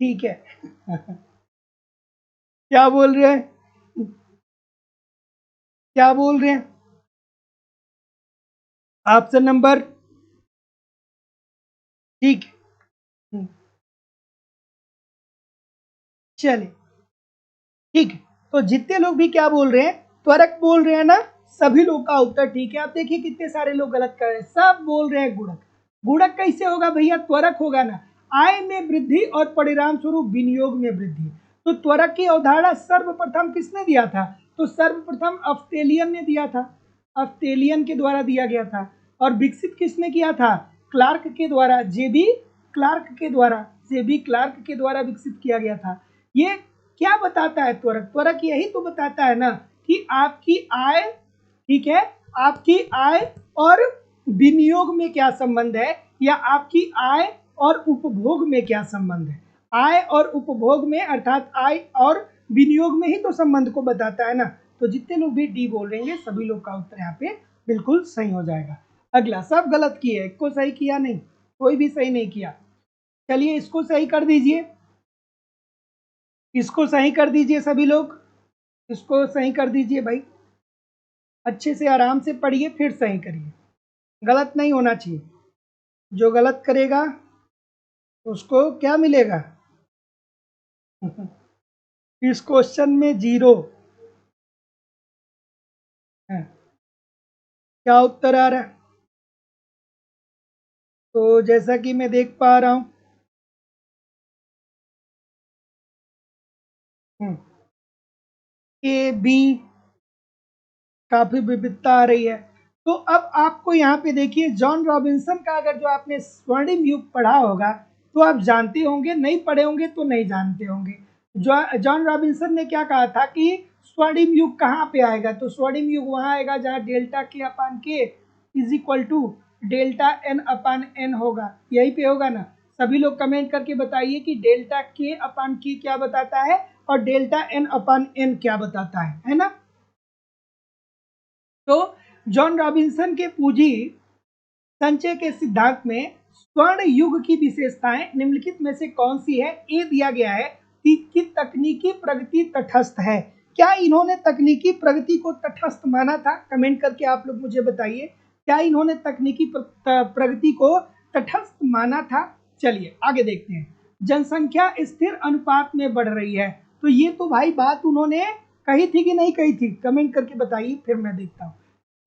ठीक है। क्या बोल रहे हैं, क्या बोल रहे हैं, ऑप्शन नंबर ठीक है। चलिए ठीक है, तो जितने लोग भी क्या बोल रहे हैं, त्वरक बोल रहे हैं ना, सभी लोग का उत्तर ठीक है। आप देखिए कितने सारे लोग गलत कर रहे हैं, सब बोल रहे हैं गुणक। गुणक कैसे होगा भैया, त्वरक होगा ना। आय में वृद्धि और परिणाम स्वरूप विनियोग में वृद्धि। तो त्वरक की अवधारणा सर्वप्रथम किसने दिया था? तो सर्वप्रथम ऑस्ट्रेलियन ने दिया था, ऑस्ट्रेलियन के द्वारा दिया गया था। और विकसित किसने किया था? क्लार्क के द्वारा, जेबी क्लार्क के द्वारा, जेबी क्लार्क के द्वारा विकसित किया गया था। ये क्या बताता है त्वरक? त्वरक यही तो बताता है ना कि आपकी आय, ठीक है, आपकी आय और विनियोग में क्या संबंध है, या आपकी आय और उपभोग में क्या संबंध है। आय और उपभोग में, अर्थात आय और विनियोग में ही तो संबंध को बताता है ना। तो जितने लोग भी डी बोल रहे हैं सभी लोग का उत्तर यहाँ पे बिल्कुल सही हो जाएगा। अगला, सब गलत किए, इसको सही किया नहीं, कोई भी सही नहीं किया। चलिए इसको सही कर दीजिए, इसको सही कर दीजिए सभी लोग, इसको सही कर दीजिए भाई, अच्छे से आराम से पढ़िए फिर सही करिए, गलत नहीं होना चाहिए। जो गलत करेगा उसको क्या मिलेगा? इस क्वेश्चन में 0 है। क्या उत्तर आ रहा है? तो जैसा कि मैं देख पा रहा हूँ, ए बी काफी विविधता आ रही है। तो अब आपको यहाँ पे देखिए, जॉन रॉबिन्सन का अगर जो आपने स्वर्णिम युग पढ़ा होगा तो आप जानते होंगे, नहीं पढ़े होंगे तो नहीं जानते होंगे। जॉन रॉबिन्सन ने क्या कहा था कि स्वर्णिम युग कहाँ पे आएगा? तो स्वर्णिम युग वहाँ आएगा जहाँ डेल्टा के अपान के is equal to delta N अपान एन होगा, यही पे होगा ना। सभी लोग कमेंट करके बताइए कि डेल्टा के अपान के क्या बताता है और डेल्टा एन अपान एन क्या बताता है ना। तो जॉन रॉबिन्सन के पूंजी संचय के सिद्धांत में स्वर्ण युग की विशेषताएं निम्नलिखित में से कौन सी है? ए दिया गया है कि तकनीकी प्रगति तटस्थ है। क्या इन्होंने तकनीकी प्रगति को तटस्थ माना था? कमेंट करके आप लोग मुझे बताइए, क्या इन्होंने तकनीकी प्रगति को तटस्थ माना था? चलिए आगे देखते हैं। जनसंख्या स्थिर अनुपात में बढ़ रही है, तो ये तो भाई बात उन्होंने कही थी कि नहीं कही थी? कमेंट करके बताइए फिर मैं देखता हूँ।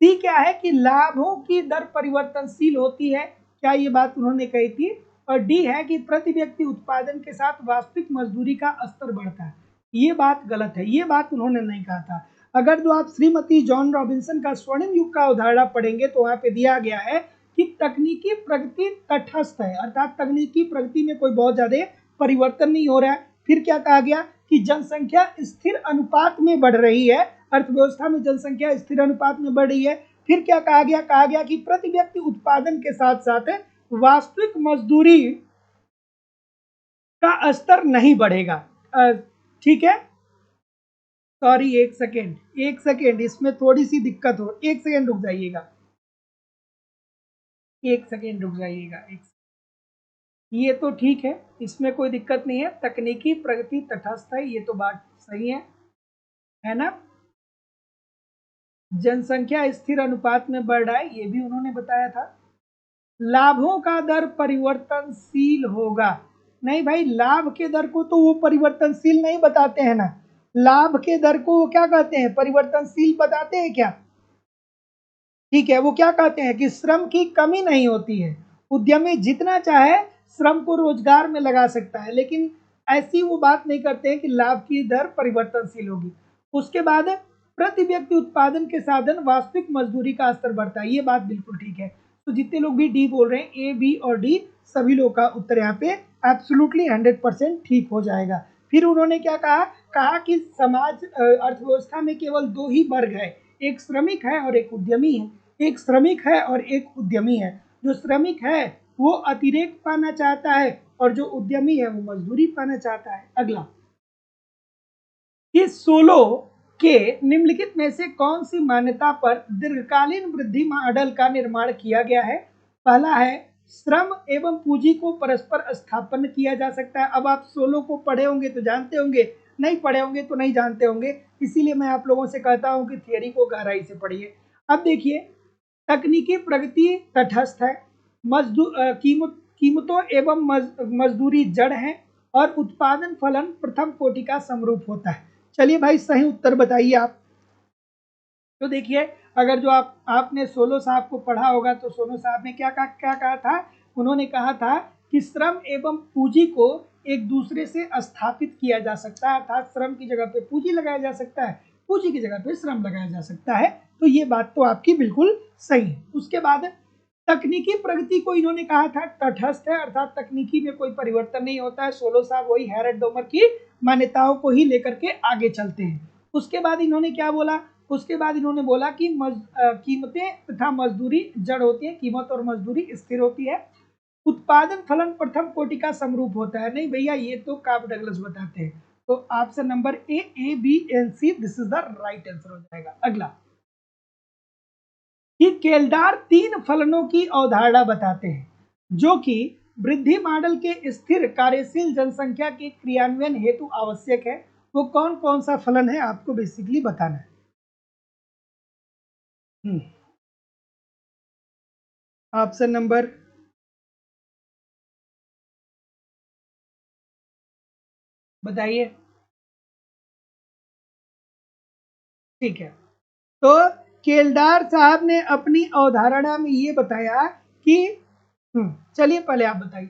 सी क्या है कि लाभों की दर परिवर्तनशील होती है, क्या ये बात उन्होंने कही थी? और डी है कि प्रति व्यक्ति उत्पादन के साथ वास्तविक मजदूरी का स्तर बढ़ता है, ये बात गलत है, ये बात उन्होंने नहीं कहा था। अगर जो आप श्रीमती जॉन रॉबिन्सन का स्वर्णिम युग का उदाहरण पढ़ेंगे तो वहां पे दिया गया है कि तकनीकी प्रगति तटस्थ है, अर्थात तकनीकी प्रगति में कोई बहुत ज्यादा परिवर्तन नहीं हो रहा है। फिर क्या कहा गया कि जनसंख्या स्थिर अनुपात में बढ़ रही है, अर्थव्यवस्था में जनसंख्या स्थिर अनुपात में बढ़ रही है। फिर क्या कहा गया? कहा गया कि प्रति व्यक्ति उत्पादन के साथ साथ वास्तविक मजदूरी का स्तर नहीं बढ़ेगा। ठीक है, सॉरी एक सेकेंड, एक सेकेंड, इसमें थोड़ी सी दिक्कत हो, एक सेकेंड रुक जाइएगा, एक सेकेंड रुक जाइएगा, ये तो ठीक है, इसमें कोई दिक्कत नहीं है, तकनीकी प्रगति तटस्थ है, ये तो बात सही है ना। जनसंख्या स्थिर अनुपात में बढ़ रहा है, ये भी उन्होंने बताया था। लाभों का दर परिवर्तनशील होगा, नहीं भाई, लाभ के दर को तो वो परिवर्तनशील नहीं बताते हैं ना, लाभ के दर को वो क्या कहते हैं? परिवर्तनशील बताते हैं क्या? ठीक है, वो क्या कहते हैं कि श्रम की कमी नहीं होती है, उद्यमी जितना चाहे श्रम को रोजगार में लगा सकता है, लेकिन ऐसी वो बात नहीं करते हैं कि लाभ की दर परिवर्तनशील होगी। उसके बाद प्रति व्यक्ति उत्पादन के साधन वास्तविक मजदूरी का स्तर बढ़ता है, ये बात बिल्कुल ठीक है। तो जितने लोग भी डी बोल रहे हैं, ए बी और डी सभी लोग का उत्तर यहाँ पे एब्सोल्युटली 100% ठीक हो जाएगा। फिर उन्होंने क्या कहा? कहा कि समाज अर्थव्यवस्था में केवल दो ही वर्ग है, एक श्रमिक है और एक उद्यमी है। एक श्रमिक है और एक उद्यमी है। जो श्रमिक है वो अतिरिक्त पाना चाहता है और जो उद्यमी है वो मजदूरी पाना चाहता है। अगला, कि सोलो के निम्नलिखित में से कौन सी मान्यता पर दीर्घकालीन वृद्धि मॉडल का निर्माण किया गया है? पहला है श्रम एवं पूंजी को परस्पर स्थापन किया जा सकता है। अब आप सोलो को पढ़े होंगे तो जानते होंगे, नहीं पढ़े होंगे तो नहीं जानते होंगे, इसीलिए मैं आप लोगों से कहता हूं कि थियरी को गहराई से पढ़िए। अब देखिए, तकनीकी प्रगति तटस्थ है, कीमतों एवं मजदूरी जड़ है और उत्पादन फलन प्रथम कोटि का समरूप होता है। चलिए भाई सही उत्तर बताइए आप। तो देखिए, अगर जो आपने सोलो साहब को पढ़ा होगा तो सोलो साहब ने क्या कहा था? उन्होंने कहा था कि श्रम एवं पूंजी को एक दूसरे से स्थापित किया जा सकता है, अर्थात श्रम की जगह पे पूंजी लगाया जा सकता है, पूंजी की जगह पे श्रम लगाया जा सकता है। तो ये बात तो आपकी बिल्कुल सही है। उसके बाद तकनीकी प्रगति को इन्होंने कहा था तटस्थ है, अर्थात तकनीकी में कोई परिवर्तन नहीं होता है। सोलो साहब वही हैरट डोमर की मान्यताओं को ही लेकर के आगे चलते हैं। उसके बाद इन्होंने क्या बोला, उसके बाद इन्होंने बोला कि कीमतें तथा मजदूरी जड़ होती है, कीमत और मजदूरी स्थिर होती है। उत्पादन फलन प्रथम कोटि का समरूप होता है। नहीं भैया, ये तो कार्प डगलस बताते हैं। तो option number A B and C this is the right answer हो जाएगा। अगला कि केल्डार 3 फलनों की अवधारणा बताते हैं जो कि वृद्धि मॉडल के स्थिर कार्यशील जनसंख्या के क्रियान्वयन हेतु आवश्यक है। वो कौन कौन सा फलन है आपको बेसिकली बताना है। ऑप्शन नंबर बताइए। ठीक है, तो केल्डार साहब ने अपनी अवधारणा में ये बताया कि चलिए पहले आप बताइए।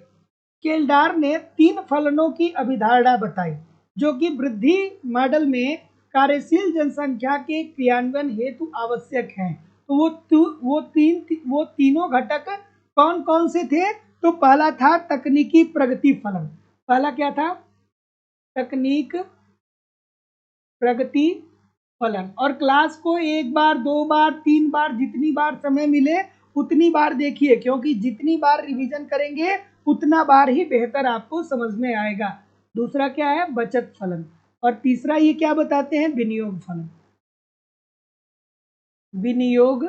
केल्डार ने 3 फलनों की अभिधारणा बताई जो कि वृद्धि मॉडल में कार्यशील जनसंख्या के क्रियान्वयन हेतु आवश्यक हैं। तो वो तीनों घटक कौन कौन से थे? तो पहला था तकनीकी प्रगति फलन। पहला क्या था? तकनीक प्रगति फलन। और क्लास को 1 बार 2 बार 3 बार जितनी बार समय मिले उतनी बार देखिए, क्योंकि जितनी बार रिवीजन करेंगे उतना बार ही बेहतर आपको समझ में आएगा। दूसरा क्या है? बचत फलन। और तीसरा ये क्या बताते हैं? विनियोग फलन। विनियोग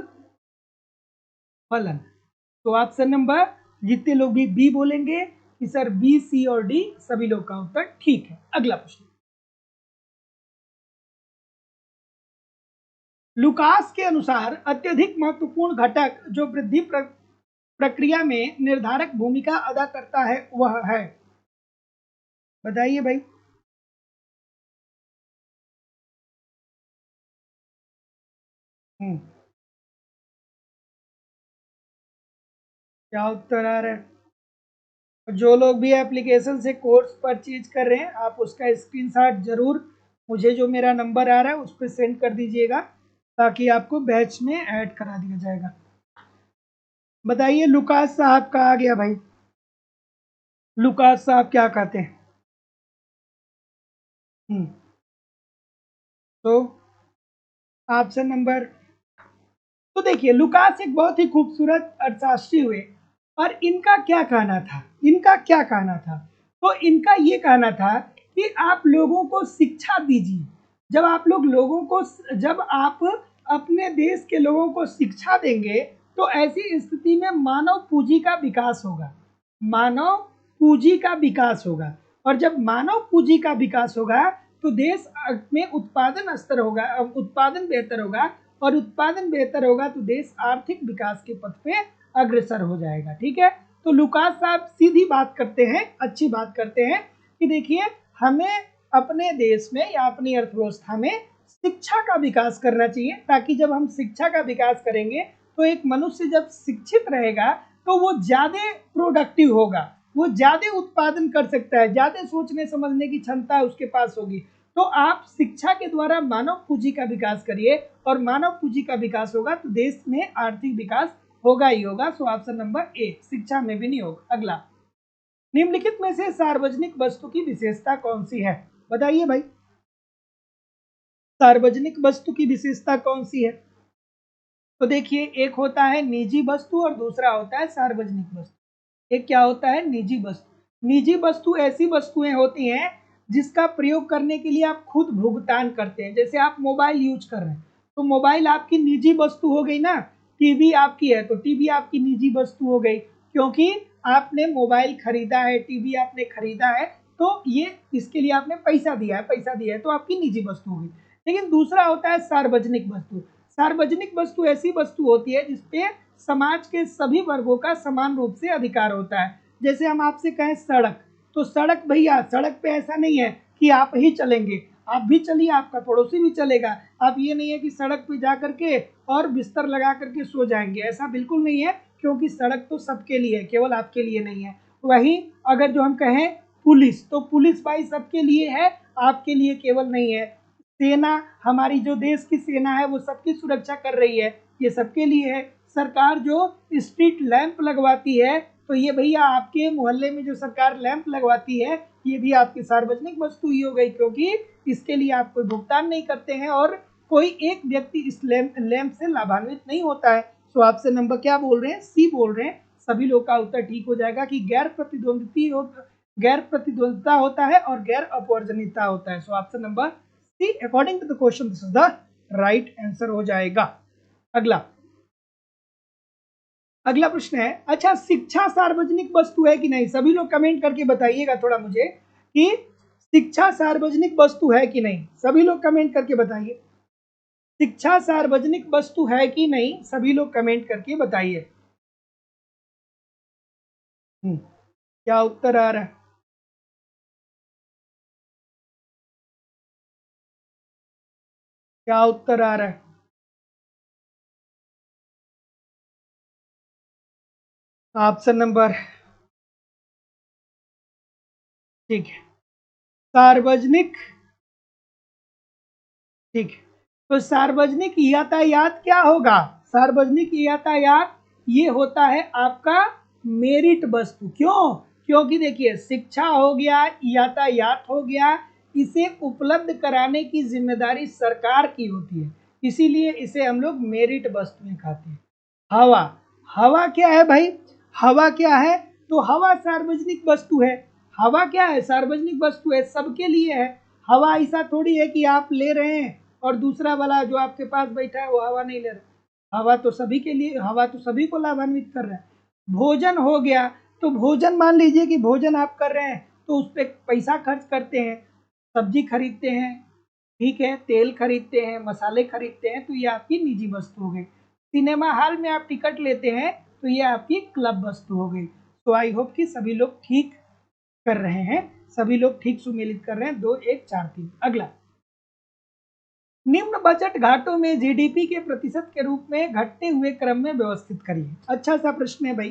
फलन। तो ऑप्शन नंबर, जितने लोग भी बी बोलेंगे कि सर बी सी और डी, सभी लोग का उत्तर ठीक है। अगला प्रश्न, लुकास के अनुसार अत्यधिक महत्वपूर्ण घटक जो वृद्धि प्रक्रिया में निर्धारक भूमिका अदा करता है वह है, बताइए भाई। क्या उत्तर आ रहा है? जो लोग भी एप्लीकेशन से कोर्स परचेज कर रहे हैं आप उसका स्क्रीनशॉट जरूर मुझे जो मेरा नंबर आ रहा है उस पर सेंड कर दीजिएगा, ताकि आपको बैच में ऐड करा दिया जाएगा। बताइए लुकास साहब का आ गया भाई। लुकास साहब क्या कहते हैं? तो ऑप्शन नंबर, तो देखिए लुकास एक बहुत ही खूबसूरत अर्थशास्त्री हुए और इनका क्या कहना था? इनका क्या कहना था? तो इनका ये कहना था कि आप लोगों को शिक्षा दीजिए। जब आप लोग लोगों को, जब आप अपने देश के लोगों को शिक्षा देंगे तो ऐसी स्थिति में मानव पूंजी का विकास होगा। मानव पूंजी का विकास होगा, और जब मानव पूंजी का विकास होगा तो देश में उत्पादन स्तर होगा, उत्पादन बेहतर होगा, और उत्पादन बेहतर होगा तो देश आर्थिक विकास के पथ पे अग्रसर हो जाएगा। ठीक है, तो लुकास साहब सीधी बात करते हैं, अच्छी बात करते हैं कि देखिए हमें अपने देश में या अपनी अर्थव्यवस्था में शिक्षा का विकास करना चाहिए, ताकि जब हम शिक्षा का विकास करेंगे तो एक मनुष्य जब शिक्षित रहेगा तो वो ज्यादा प्रोडक्टिव होगा, वो ज्यादा उत्पादन कर सकता है, ज्यादा सोचने समझने की क्षमता उसके पास होगी। तो आप शिक्षा के द्वारा मानव पूंजी का विकास करिए, और मानव पूंजी का विकास होगा तो देश में आर्थिक विकास होगा ही होगा। सो ऑप्शन नंबर ए, शिक्षा में विनियोग। अगला, निम्नलिखित में से सार्वजनिक वस्तु की विशेषता कौन सी है? बताइए भाई, सार्वजनिक वस्तु की विशेषता कौन सी है? तो देखिए, एक होता है निजी वस्तु और दूसरा होता है सार्वजनिक वस्तु। एक क्या होता है? निजी वस्तु। निजी वस्तु ऐसी वस्तुएं होती हैं जिसका प्रयोग करने के लिए आप खुद भुगतान करते हैं। जैसे आप मोबाइल यूज कर रहे हैं तो मोबाइल आपकी निजी वस्तु हो गई ना। टीवी आपकी है तो टीवी आपकी निजी वस्तु हो गई, क्योंकि आपने मोबाइल खरीदा है, टीवी आपने खरीदा है, तो ये इसके लिए आपने पैसा दिया है, पैसा दिया है तो आपकी निजी वस्तु हो गई। लेकिन दूसरा होता है सार्वजनिक वस्तु। सार्वजनिक वस्तु ऐसी वस्तु होती है जिसपे समाज के सभी वर्गों का समान रूप से अधिकार होता है। जैसे हम आपसे कहें सड़क, तो सड़क भैया, सड़क पे ऐसा नहीं है कि आप ही चलेंगे, आप भी चलिए, आपका पड़ोसी भी चलेगा। आप ये नहीं है कि सड़क पे जा करके और बिस्तर लगा करके सो जाएंगे, ऐसा बिल्कुल नहीं है, क्योंकि सड़क तो सबके लिए है, केवल आपके लिए नहीं है। वही अगर जो हम कहें पुलिस, तो पुलिस भाई सबके लिए है, आपके लिए केवल नहीं है। सेना, हमारी जो देश की सेना है वो सबकी सुरक्षा कर रही है, ये सबके लिए है। सरकार जो स्ट्रीट लैंप लगवाती है, तो ये भैया आपके मोहल्ले में जो सरकार लैंप लगवाती है, ये भी आपकी सार्वजनिक वस्तु ही हो गई, क्योंकि इसके लिए आप कोई भुगतान नहीं करते हैं और कोई एक व्यक्ति इस लैंप से लाभान्वित नहीं होता है। तो आपसे नंबर क्या बोल रहे हैं, सी बोल रहे हैं। सभी लोग का उत्तर ठीक हो जाएगा कि गैर प्रतिद्वंदिता होता है और गैर अपवर्जनीयता होता है। So option number C according to the question this is the right answer हो जाएगा। अगला प्रश्न है, अच्छा शिक्षा सार्वजनिक वस्तु है कि नहीं? सभी लोग कमेंट करके बताइएगा थोड़ा मुझे कि शिक्षा सार्वजनिक वस्तु है कि नहीं। सभी लोग कमेंट करके बताइए, शिक्षा सार्वजनिक वस्तु है कि नहीं? सभी लोग कमेंट करके बताइए। क्या उत्तर आ रहा है? क्या उत्तर आ रहा है? ऑप्शन नंबर, ठीक है, सार्वजनिक, ठीक है। तो सार्वजनिक यातायात क्या होगा? सार्वजनिक यातायात ये होता है आपका मेरिट वस्तु। क्यों? क्योंकि देखिए शिक्षा हो गया, यातायात हो गया, इसे उपलब्ध कराने की जिम्मेदारी सरकार की होती है, इसीलिए इसे हम लोग मेरिट वस्तुएं कहते हैं। हवा, हवा क्या है भाई? हवा क्या है? तो हवा सार्वजनिक वस्तु है। हवा क्या है? सार्वजनिक वस्तु है, सबके लिए है। हवा ऐसा थोड़ी है कि आप ले रहे हैं और दूसरा वाला जो आपके पास बैठा है वो हवा नहीं ले रहा। हवा तो सभी के लिए, हवा तो सभी को लाभान्वित कर रहा है। भोजन हो गया, तो भोजन मान लीजिए कि भोजन आप कर रहे हैं तो उस पर पैसा खर्च करते हैं, सब्जी खरीदते हैं, ठीक है, तेल खरीदते हैं, मसाले खरीदते हैं, तो ये आपकी निजी वस्तु हो गई। सिनेमा हॉल में आप टिकट लेते हैं तो ये आपकी क्लब वस्तु हो गई। तो आई होप कि सभी लोग ठीक कर रहे हैं, सभी लोग ठीक सुमेलित कर रहे हैं। 2 1 4 3। अगला, निम्न बजट घाटों में जीडीपी के प्रतिशत के रूप में घटते हुए क्रम में व्यवस्थित करिए। अच्छा सा प्रश्न है भाई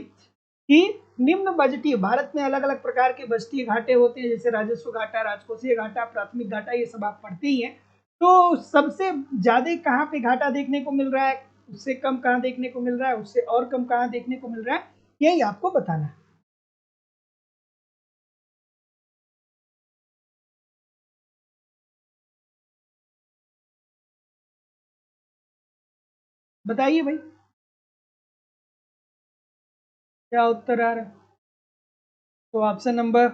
कि निम्न बजटीय, भारत में अलग अलग प्रकार के बजटीय घाटे होते हैं, जैसे राजस्व घाटा, राजकोषीय घाटा, प्राथमिक घाटा, ये सब आप पढ़ते ही हैं। तो सबसे ज्यादा कहाँ पे घाटा देखने को मिल रहा है, उससे कम कहाँ देखने को मिल रहा है, उससे और कम कहाँ देखने को मिल रहा है, यही आपको बताना है। बताइए भाई, क्या उत्तर आ रहा है? तो ऑप्शन नंबर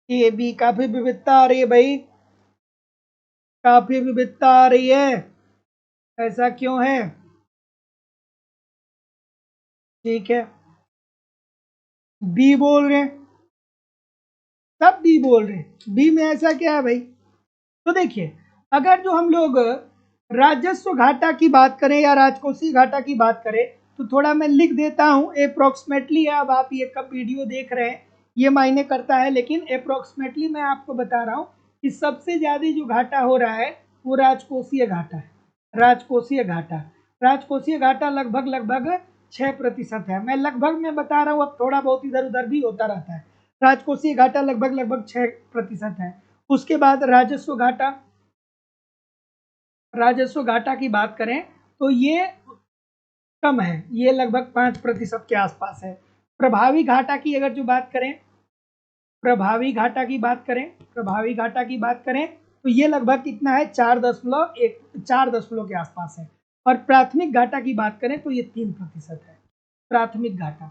ए बी। काफी विविधता आ रही है भाई, काफी विविधता आ रही है, ऐसा क्यों है? ठीक है, बी बोल रहे हैं, सब बी बोल रहे हैं। बी में ऐसा क्या है भाई? तो देखिए, अगर जो हम लोग राजस्व घाटा की बात करें या राजकोषीय घाटा की बात करें, तो थोड़ा मैं लिख देता हूं अप्रोक्सीमेटली। अब आप ये कब वीडियो देख रहे हैं ये मायने करता है, लेकिन अप्रोक्सीमेटली मैं आपको बता रहा हूं कि सबसे ज्यादा जो घाटा हो रहा है वो राजकोषीय घाटा है। राजकोषीय घाटा, राजकोषीय घाटा लगभग लगभग 6% है। मैं लगभग में बता रहा हूँ, अब थोड़ा बहुत इधर उधर भी होता रहता है। राजकोषीय घाटा लगभग लगभग 6% है। उसके बाद राजस्व घाटा, राजस्व घाटा की बात करें तो ये कम है, ये लगभग 5% के आसपास है। प्रभावी घाटा की अगर जो बात करें, प्रभावी घाटा की बात करें, प्रभावी घाटा की बात करें तो ये लगभग कितना है, 4.1 के आसपास है। और प्राथमिक घाटा की बात करें तो ये 3% है। प्राथमिक घाटा,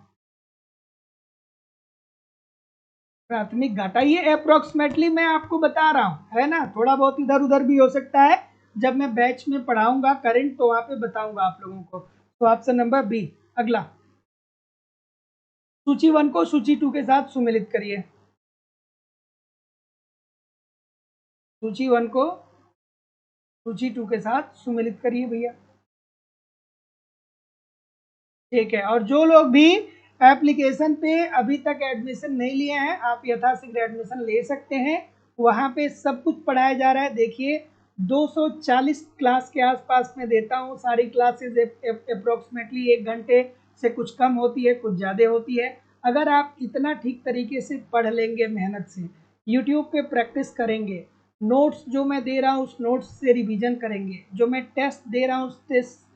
प्राथमिक घाटा ये अप्रोक्सीमेटली मैं आपको बता रहा हूँ, है ना, थोड़ा बहुत इधर उधर भी हो सकता है। जब मैं बैच में पढ़ाऊंगा करंट तो वहां पे बताऊंगा आप लोगों को। तो ऑप्शन नंबर बी। अगला, सूची 1 को सूची 2 के साथ सुमेलित करिए। सूची 1 को सूची 2 के साथ सुमेलित करिए भैया। ठीक है, और जो लोग भी एप्लीकेशन पे अभी तक एडमिशन नहीं लिए हैं, आप यथाशीघ्र एडमिशन ले सकते हैं। वहाँ पे सब कुछ पढ़ाया जा रहा है। देखिए 240 क्लास के आसपास में देता हूँ, सारी क्लासेज अप्रोक्सीमेटली 1 घंटे से कुछ कम होती है, कुछ ज़्यादा होती है। अगर आप इतना ठीक तरीके से पढ़ लेंगे, मेहनत से यूट्यूब पे प्रैक्टिस करेंगे, नोट्स जो मैं दे रहा हूँ उस नोट्स से रिवीजन करेंगे, जो मैं टेस्ट दे रहा हूँ उस टेस्ट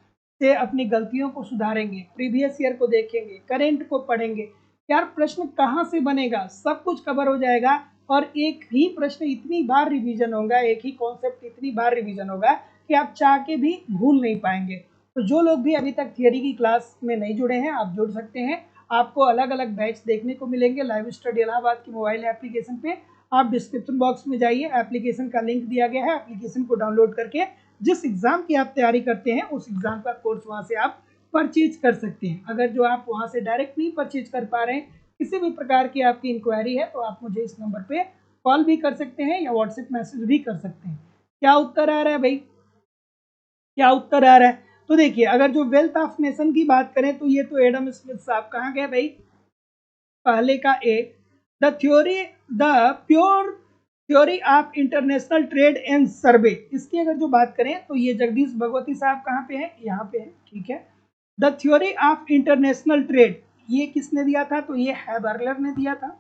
से अपनी गलतियों को सुधारेंगे, प्रीवियस ईयर को देखेंगे, करेंट को पढ़ेंगे, यार प्रश्न कहाँ से बनेगा, सब कुछ कवर हो जाएगा। और एक ही प्रश्न इतनी बार रिवीजन होगा, एक ही कॉन्सेप्ट इतनी बार रिवीजन होगा कि आप चाह के भी भूल नहीं पाएंगे। तो जो लोग भी अभी तक थियरी की क्लास में नहीं जुड़े हैं, आप जुड़ सकते हैं। आपको अलग अलग बैच देखने को मिलेंगे लाइव स्टडी इलाहाबाद की मोबाइल एप्लीकेशन पे। आप डिस्क्रिप्शन बॉक्स में जाइए, एप्लीकेशन का लिंक दिया गया है, एप्लीकेशन को डाउनलोड करके जिस एग्जाम की आप तैयारी करते हैं उस एग्जाम का कोर्स वहां से आप परचेज कर सकते हैं। अगर जो आप वहां से डायरेक्ट नहीं परचेज कर पा रहे हैं, किसी भी प्रकार की आपकी इंक्वायरी है, तो आप मुझे इस नंबर पे कॉल भी कर सकते हैं या व्हाट्सएप मैसेज भी कर सकते हैं। क्या उत्तर आ रहा है भाई, क्या उत्तर आ रहा है? तो देखिए, अगर जो वेल्थ ऑफ नेशन की बात करें तो ये तो एडम स्मिथ साहब कहाँ गए भाई, पहले का A, the pure theory of international trade and survey, इसकी अगर जो बात करें तो ये जगदीश भगवती साहब कहाँ पे हैं, यहाँ पे हैं, ठीक है। The theory of international trade ये किसने दिया था, तो ये हैबरलर ने दिया था।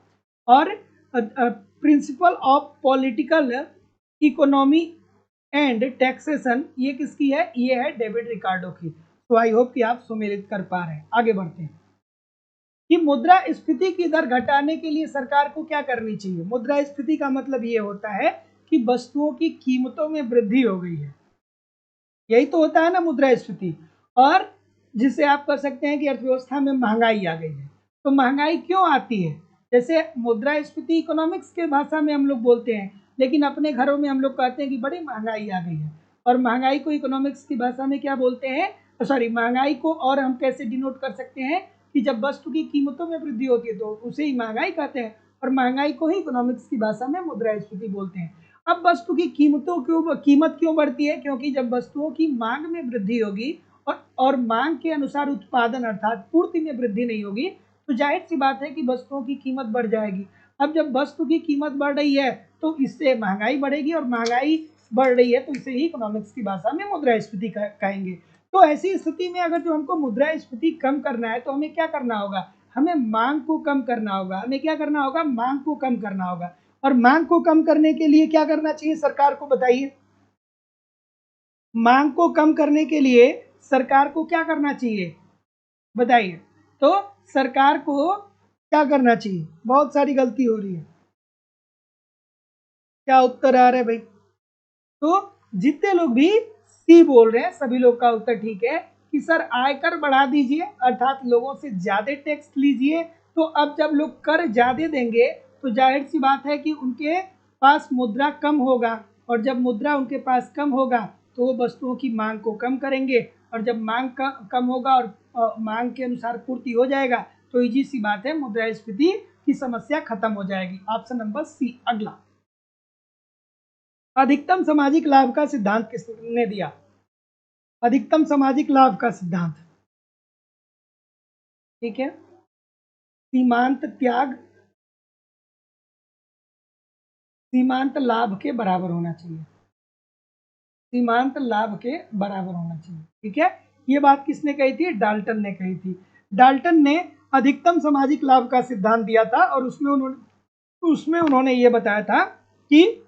और principle of political economy and taxation ये किसकी है, ये है डेविड रिकार्डो की। तो आई होप कि आप सुमेलित कर पा रहे हैं। आगे बढ़ते हैं कि मुद्रास्फीति की दर घटाने के लिए सरकार को क्या करनी चाहिए। मुद्रास्फीति का मतलब ये होता है कि वस्तुओं की कीमतों में वृद्धि हो गई है, यही तो होता है ना मुद्रास्फीति। और जिससे आप कर सकते हैं कि अर्थव्यवस्था में महंगाई आ गई है। तो महंगाई क्यों आती है, जैसे मुद्रास्फीति इकोनॉमिक्स के भाषा में हम लोग बोलते हैं, लेकिन अपने घरों में हम लोग कहते हैं कि बड़ी महंगाई आ गई है। और महंगाई को इकोनॉमिक्स की भाषा में क्या बोलते हैं, सॉरी, महंगाई को और हम कैसे डिनोट कर सकते हैं कि जब वस्तु की कीमतों में वृद्धि होती है तो उसे ही महंगाई कहते हैं, और महंगाई को ही इकोनॉमिक्स की भाषा में मुद्रास्फीति बोलते हैं। अब वस्तु की कीमत क्यों बढ़ती है, क्योंकि जब वस्तुओं की मांग में वृद्धि होगी और मांग के अनुसार उत्पादन अर्थात पूर्ति में वृद्धि नहीं होगी, तो जाहिर सी बात है कि वस्तुओं की कीमत बढ़ जाएगी। अब जब वस्तु की कीमत बढ़ रही है तो इससे महंगाई बढ़ेगी, और महंगाई बढ़ रही है तो इसे ही इकोनॉमिक्स की भाषा में मुद्रास्फीति कहेंगे। तो ऐसी स्थिति में अगर जो हमको मुद्रास्फीति कम करना है तो हमें क्या करना होगा, हमें मांग को कम करना होगा। हमें क्या करना होगा, मांग को कम करना होगा। और मांग को कम करने के लिए क्या करना चाहिए सरकार को, बताइए। मांग को कम करने के लिए सरकार को क्या करना चाहिए, बताइए। तो सरकार को क्या करना चाहिए, बहुत सारी गलती हो रही है। क्या उत्तर आ रहा है भाई? तो जितने लोग भी सी बोल रहे हैं सभी लोग का उत्तर ठीक है कि सर आयकर बढ़ा दीजिए, अर्थात लोगों से ज्यादा टैक्स लीजिए। तो अब जब लोग कर ज्यादा देंगे तो जाहिर सी बात है कि उनके पास मुद्रा कम होगा, और जब मुद्रा उनके पास कम होगा तो वो वस्तुओं की मांग को कम करेंगे, और जब मांग कम होगा और मांग के अनुसार पूर्ति हो जाएगा तो इजी सी बात है, मुद्रास्फीति की समस्या खत्म हो जाएगी। Option number C. अगला, अधिकतम सामाजिक लाभ का सिद्धांत किसने दिया, अधिकतम सामाजिक लाभ का सिद्धांत, ठीक है। सीमांत त्याग सीमांत लाभ के बराबर होना चाहिए, सीमांत लाभ के बराबर होना चाहिए, ठीक है। ये बात किसने कही थी, डाल्टन ने कही थी। डाल्टन ने अधिकतम सामाजिक लाभ का सिद्धांत दिया था, और उसमें उन्होंने ये बताया था कि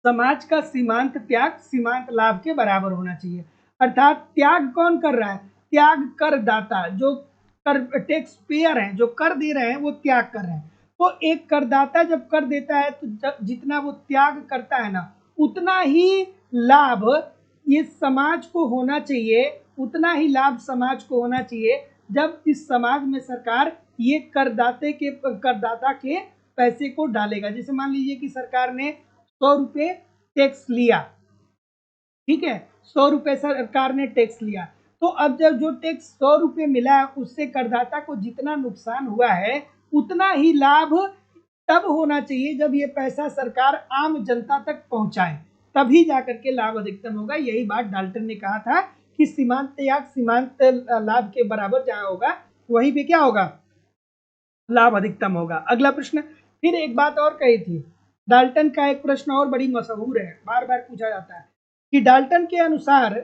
समाज का सीमांत त्याग सीमांत लाभ के बराबर होना चाहिए। अर्थात त्याग कौन कर रहा है, त्याग करदाता, जो कर टैक्स पेयर हैं, जो कर दे रहे हैं वो त्याग कर रहे हैं। तो एक करदाता जब कर देता है तो जितना वो त्याग करता है ना, उतना ही लाभ ये समाज को होना चाहिए, उतना ही लाभ समाज को होना चाहिए जब इस समाज में सरकार ये करदाता के पैसे को डालेगा। जैसे मान लीजिए कि सरकार ने 100 रुपये टैक्स लिया, ठीक है, 100 रुपये सरकार ने टैक्स लिया। तो अब जब जो टैक्स 100 रुपये मिला है उससे करदाता को जितना नुकसान हुआ है उतना ही लाभ तब होना चाहिए जब ये पैसा सरकार आम जनता तक पहुंचाए, तभी जाकर के लाभ अधिकतम होगा। यही बात डाल्टन ने कहा था कि सीमांत त्याग सीमांत लाभ के बराबर जहां होगा वहीं पे क्या होगा, लाभ अधिकतम होगा। अगला प्रश्न, फिर एक बात और कही थी डाल्टन का, एक प्रश्न और बड़ी मशहूर है, बार बार पूछा जाता है कि डाल्टन के अनुसार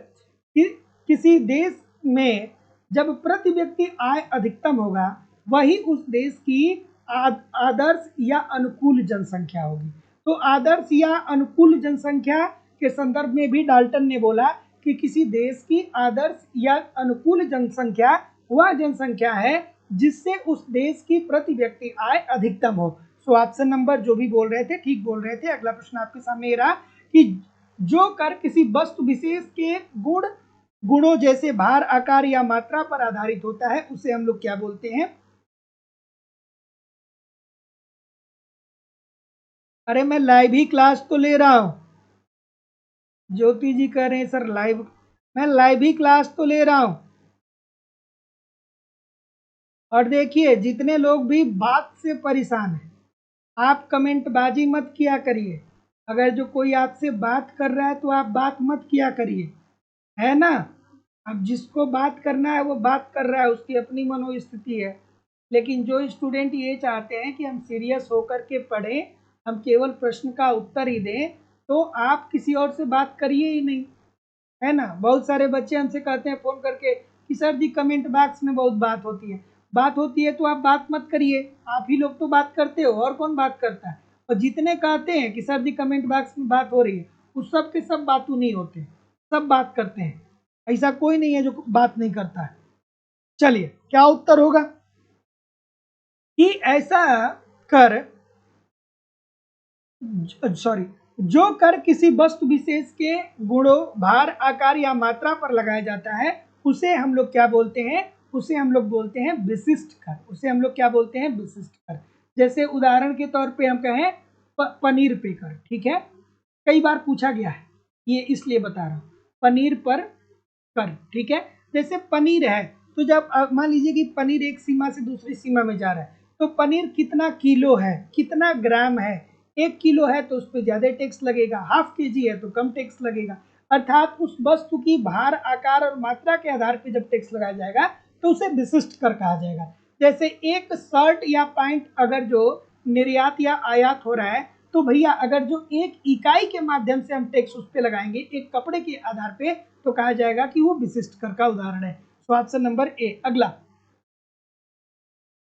किसी देश में जब प्रति व्यक्ति आय अधिकतम होगा वही उस देश की आदर्श या अनुकूल जनसंख्या होगी। तो आदर्श या अनुकूल जनसंख्या के संदर्भ में भी डाल्टन ने बोला कि किसी देश की आदर्श या अनुकूल जनसंख्या वह जनसंख्या है जिससे उस देश की प्रति व्यक्ति आय अधिकतम हो। सो ऑप्शन नंबर जो भी बोल रहे थे ठीक बोल रहे थे। अगला प्रश्न आपके सामने रहा कि जो कर किसी वस्तु विशेष के गुणों जैसे भार, आकार या मात्रा पर आधारित होता है उसे हम लोग क्या बोलते हैं? अरे मैं लाइव ही क्लास तो ले रहा हूं। ज्योति जी कह रहे हैं सर लाइव, मैं लाइव ही क्लास तो ले रहा हूं। और देखिए जितने लोग भी बात से परेशान हैं, आप कमेंट बाजी मत किया करिए। अगर जो कोई आपसे बात कर रहा है तो आप बात मत किया करिए, है ना। अब जिसको बात करना है वो बात कर रहा है, उसकी अपनी मनोस्थिति है। लेकिन जो स्टूडेंट ये चाहते हैं कि हम सीरियस होकर के पढ़ें, हम केवल प्रश्न का उत्तर ही दें, तो आप किसी और से बात करिए ही नहीं, है ना। बहुत सारे बच्चे हमसे कहते हैं फ़ोन करके कि सर जी कमेंट बॉक्स में बहुत बात होती है। बात होती है तो आप बात मत करिए, आप ही लोग तो बात करते हो, और कौन बात करता है। और जितने कहते हैं कि सर जी कमेंट बॉक्स में बात हो रही है, उस सब के सब बातू नहीं होते, सब बात करते हैं। ऐसा कोई नहीं है जो बात नहीं करता है। चलिए क्या उत्तर होगा कि ऐसा कर, सॉरी, जो कर किसी वस्तु विशेष के गुणों, भार, आकार या मात्रा पर लगाया जाता है उसे हम लोग क्या बोलते हैं? उसे हम लोग बोलते हैं विशिष्ट कर। उसे हम लोग क्या बोलते हैं? विशिष्ट कर। जैसे उदाहरण के तौर पे हम कहें पनीर पे कर, ठीक है, कई बार पूछा गया है, ये इसलिए बता रहा हूँ, पनीर पर कर, ठीक है। जैसे पनीर है तो जब मान लीजिए कि पनीर एक सीमा से दूसरी सीमा में जा रहा है, तो पनीर कितना किलो है, कितना ग्राम है। 1 किलो है तो उस पर ज़्यादा टैक्स लगेगा, ½ kg है तो कम टैक्स लगेगा। अर्थात उस वस्तु की भार, आकार और मात्रा के आधार पर जब टैक्स लगाया जाएगा तो उसे विशिष्ट कर कहा जाएगा। जैसे एक शर्ट या पैंट अगर जो निर्यात या आयात हो रहा है, तो भैया अगर जो एक इकाई के माध्यम से हम टैक्स उस पर लगाएंगे एक कपड़े के आधार पे, तो कहा जाएगा कि वो विशिष्ट कर का उदाहरण है। तो ऑप्शन नंबर ए। अगला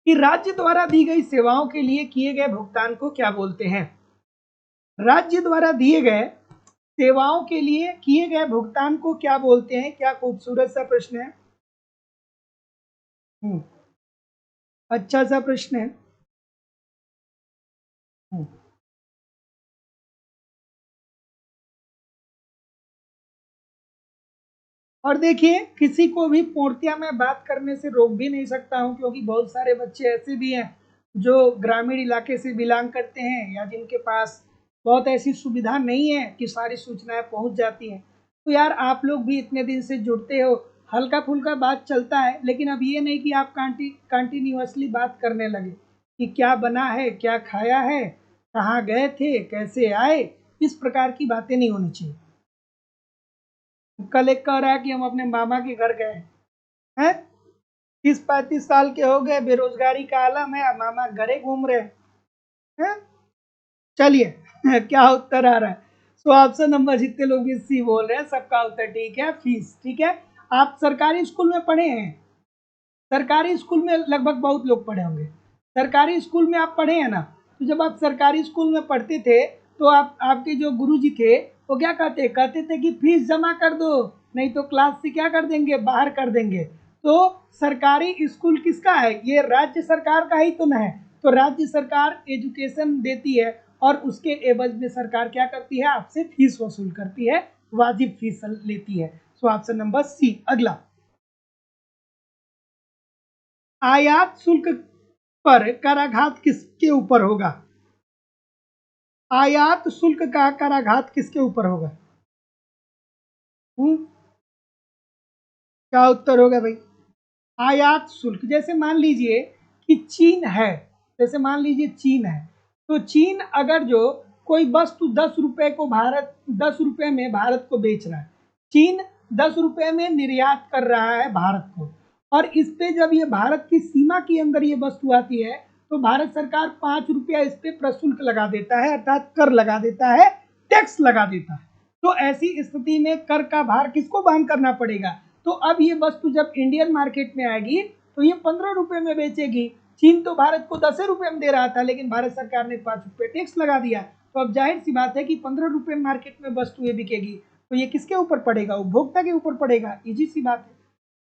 कि राज्य द्वारा दी गई सेवाओं के लिए किए गए भुगतान को क्या बोलते हैं? राज्य द्वारा दिए गए सेवाओं के लिए किए गए भुगतान को क्या बोलते हैं? क्या खूबसूरत सा प्रश्न है। अच्छा सा प्रश्न है। और देखिए किसी को भी पूर्णतया मैं बात करने से रोक भी नहीं सकता हूं, क्योंकि बहुत सारे बच्चे ऐसे भी हैं जो ग्रामीण इलाके से बिलोंग करते हैं या जिनके पास बहुत ऐसी सुविधा नहीं है कि सारी सूचनाएं पहुंच जाती हैं। तो यार आप लोग भी इतने दिन से जुड़ते हो, हल्का फुल्का बात चलता है, लेकिन अब ये नहीं कि आप कंटिन्यूअसली बात करने लगे कि क्या बना है, क्या खाया है, कहाँ गए थे, कैसे आए। इस प्रकार की बातें नहीं होनी चाहिए। कल एक कह रहा है कि हम अपने मामा के घर गए हैं, 30-35 साल के हो गए, बेरोजगारी का आलम है, मामा घरे घूम रहे हैं। चलिए क्या उत्तर आ रहा है? सो ऑप्शन नंबर, जितने लोग भी सी बोल रहे हैं सबका उत्तर ठीक है, फीस। ठीक है, आप सरकारी स्कूल में पढ़े हैं, सरकारी स्कूल में लगभग बहुत लोग पढ़े होंगे। सरकारी स्कूल में आप पढ़े हैं ना, तो जब आप सरकारी स्कूल में पढ़ते थे तो आपके जो गुरुजी थे वो क्या कहते थे कि फीस जमा कर दो, नहीं तो क्लास से क्या कर देंगे, बाहर कर देंगे। तो सरकारी स्कूल किसका है? ये राज्य सरकार का ही तो न है। तो राज्य सरकार एजुकेशन देती है और उसके एवज में सरकार क्या करती है? आपसे फीस वसूल करती है, वाजिब फीस लेती है। So option number C. अगला, आयात शुल्क पर कराघात किसके ऊपर होगा? आयात शुल्क का कराघात किसके ऊपर होगा? क्या उत्तर होगा भाई? आयात शुल्क। जैसे मान लीजिए कि चीन है, जैसे मान लीजिए चीन है, तो चीन अगर जो कोई वस्तु 10 रुपए को भारत 10 रुपए में भारत को बेच रहा है, चीन 10 रुपए में निर्यात कर रहा है भारत को, और इस पे जब ये भारत की सीमा के अंदर ये वस्तु आती है तो भारत सरकार 5 रुपया इस पे प्रशुल्क लगा देता है, अर्थात कर लगा देता है, टैक्स लगा देता है। तो ऐसी स्थिति में कर का भार किसको वहन करना पड़ेगा? तो अब ये वस्तु जब इंडियन मार्केट में आएगी तो ये 15 रुपए में बेचेगी। चीन तो भारत को 10 रुपए में दे रहा था, लेकिन भारत सरकार ने 5 रुपए टैक्स लगा दिया। तो अब जाहिर सी बात है कि 15 रुपए मार्केट में वस्तु ये बिकेगी, तो ये किसके ऊपर पड़ेगा? उपभोक्ता के ऊपर पड़ेगा। इजी सी बात है।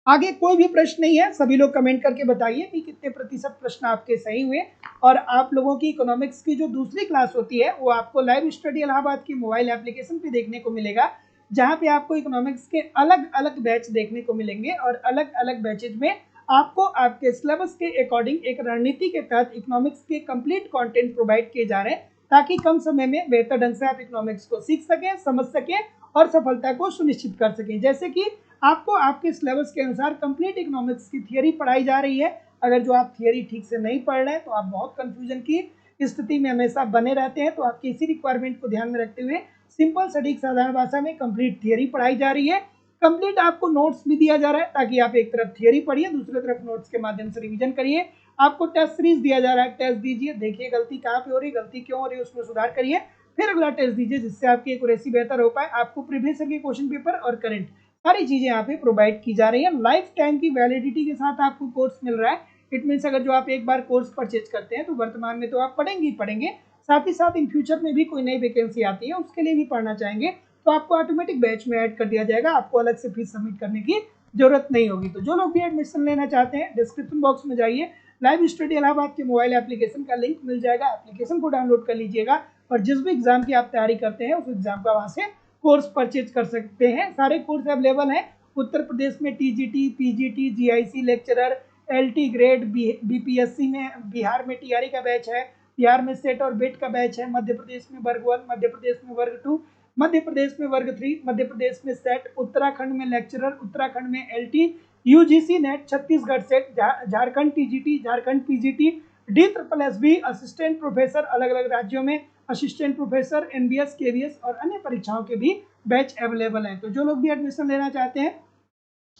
आगे कोई भी प्रश्न नहीं है, सभी लोग कमेंट करके बताइए कि कितने प्रतिशत प्रश्न आपके सही हुए। और आप लोगों की इकोनॉमिक्स की जो दूसरी क्लास होती है वो आपको लाइव स्टडी इलाहाबाद की मोबाइल एप्लीकेशन पे देखने को मिलेगा, जहां पे आपको इकोनॉमिक्स के अलग अलग बैच देखने को मिलेंगे और अलग अलग बैचेज में आपको आपके सिलेबस के अकॉर्डिंग एक रणनीति के तहत इकोनॉमिक्स के कंप्लीट कंटेंट प्रोवाइड किए जा रहे हैं, ताकि कम समय में बेहतर ढंग से आप इकोनॉमिक्स को सीख सकें, समझ सकें और सफलता को सुनिश्चित कर सकें। जैसे कि आपको आपके सिलेबस के अनुसार कंप्लीट इकोनॉमिक्स की थियरी पढ़ाई जा रही है। अगर जो आप थियरी ठीक से नहीं पढ़ रहे हैं तो आप बहुत कंफ्यूजन की स्थिति में हमेशा बने रहते हैं। तो आपकी इसी रिक्वायरमेंट को ध्यान में रखते हुए सिंपल सटीक साधारण भाषा में कंप्लीट थियरी पढ़ाई जा रही है। कंप्लीट आपको नोट्स भी दिया जा रहा है, ताकि आप एक तरफ थियरी पढ़िए, दूसरी तरफ नोट्स के माध्यम से रिवीजन करिए। आपको टेस्ट सीरीज दिया जा रहा है, टेस्ट दीजिए, देखिए गलती कहाँ पे हो रही है, गलती क्यों हो रही है, उसमें सुधार करिए, फिर अगला टेस्ट दीजिए, जिससे आपकी एक्यूरेसी बेहतर हो पाए। आपको प्रीवियस ईयर के क्वेश्चन पेपर और करंट सारी चीजें यहाँ पे प्रोवाइड की जा रही है। लाइफ टाइम की वैलिडिटी के साथ आपको कोर्स मिल रहा है। इट मीन्स अगर जो आप एक बार कोर्स परचेज करते हैं तो वर्तमान में तो आप पढ़ेंगे ही पढ़ेंगे, साथ ही साथ इन फ्यूचर में भी कोई नई वैकेंसी आती है उसके लिए भी पढ़ना चाहेंगे तो आपको ऑटोमेटिक बैच में ऐड कर दिया जाएगा। आपको अलग से फीस सबमिट करने की जरूरत नहीं होगी। तो जो लोग भी एडमिशन लेना चाहते हैं, डिस्क्रिप्शन बॉक्स में जाइए, लाइव स्टडी इलाहाबाद के मोबाइल एप्लीकेशन का लिंक मिल जाएगा। एप्लीकेशन को डाउनलोड कर लीजिएगा और जिस भी एग्जाम की आप तैयारी करते हैं उस एग्जाम का वहां से कोर्स परचेज कर सकते हैं। सारे कोर्स अवेलेबल हैं। उत्तर प्रदेश में TGT, PGT, GIC lecturer, LT grade, BPSC में, बिहार में टीआरई का बैच है, बिहार में सेट और बेट का बैच है, मध्य प्रदेश में वर्ग 1, मध्य प्रदेश में वर्ग 2, मध्य प्रदेश में वर्ग 3, मध्य प्रदेश में सेट, उत्तराखंड में लेक्चरर, उत्तराखंड में LT, UGC net, Chhattisgarh set, Jharkhand TGT, Jharkhand PGT, DSSB assistant professor, अलग अलग राज्यों में असिस्टेंट प्रोफेसर, एनबीएस, केवीएस और अन्य परीक्षाओं के भी बैच अवेलेबल हैं। तो जो लोग भी एडमिशन लेना चाहते हैं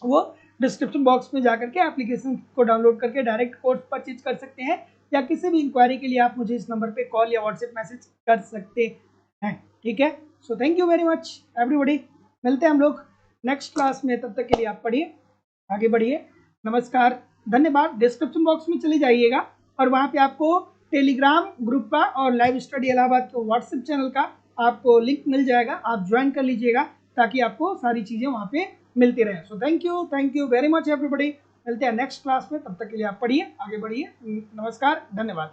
वो डिस्क्रिप्शन बॉक्स में जाकर के एप्लीकेशन को डाउनलोड करके डायरेक्ट कोर्स परचेज कर सकते हैं, या किसी भी इंक्वायरी के लिए आप मुझे इस नंबर पे कॉल या व्हाट्सएप मैसेज कर सकते हैं। ठीक है, so thank you very much everybody. मिलते हैं हम लोग नेक्स्ट क्लास में, तब तक के लिए आप पढ़िए, आगे बढ़िए। नमस्कार, धन्यवाद। डिस्क्रिप्शन बॉक्स में चले जाइएगा और वहाँ पे आपको टेलीग्राम ग्रुप का और लाइव स्टडी इलाहाबाद के व्हाट्सएप चैनल का आपको लिंक मिल जाएगा, आप ज्वाइन कर लीजिएगा ताकि आपको सारी चीज़ें वहाँ पे मिलती रहे। So thank you very much everybody. मिलते हैं नेक्स्ट क्लास में, तब तक के लिए आप पढ़िए, आगे बढ़िए। नमस्कार, धन्यवाद।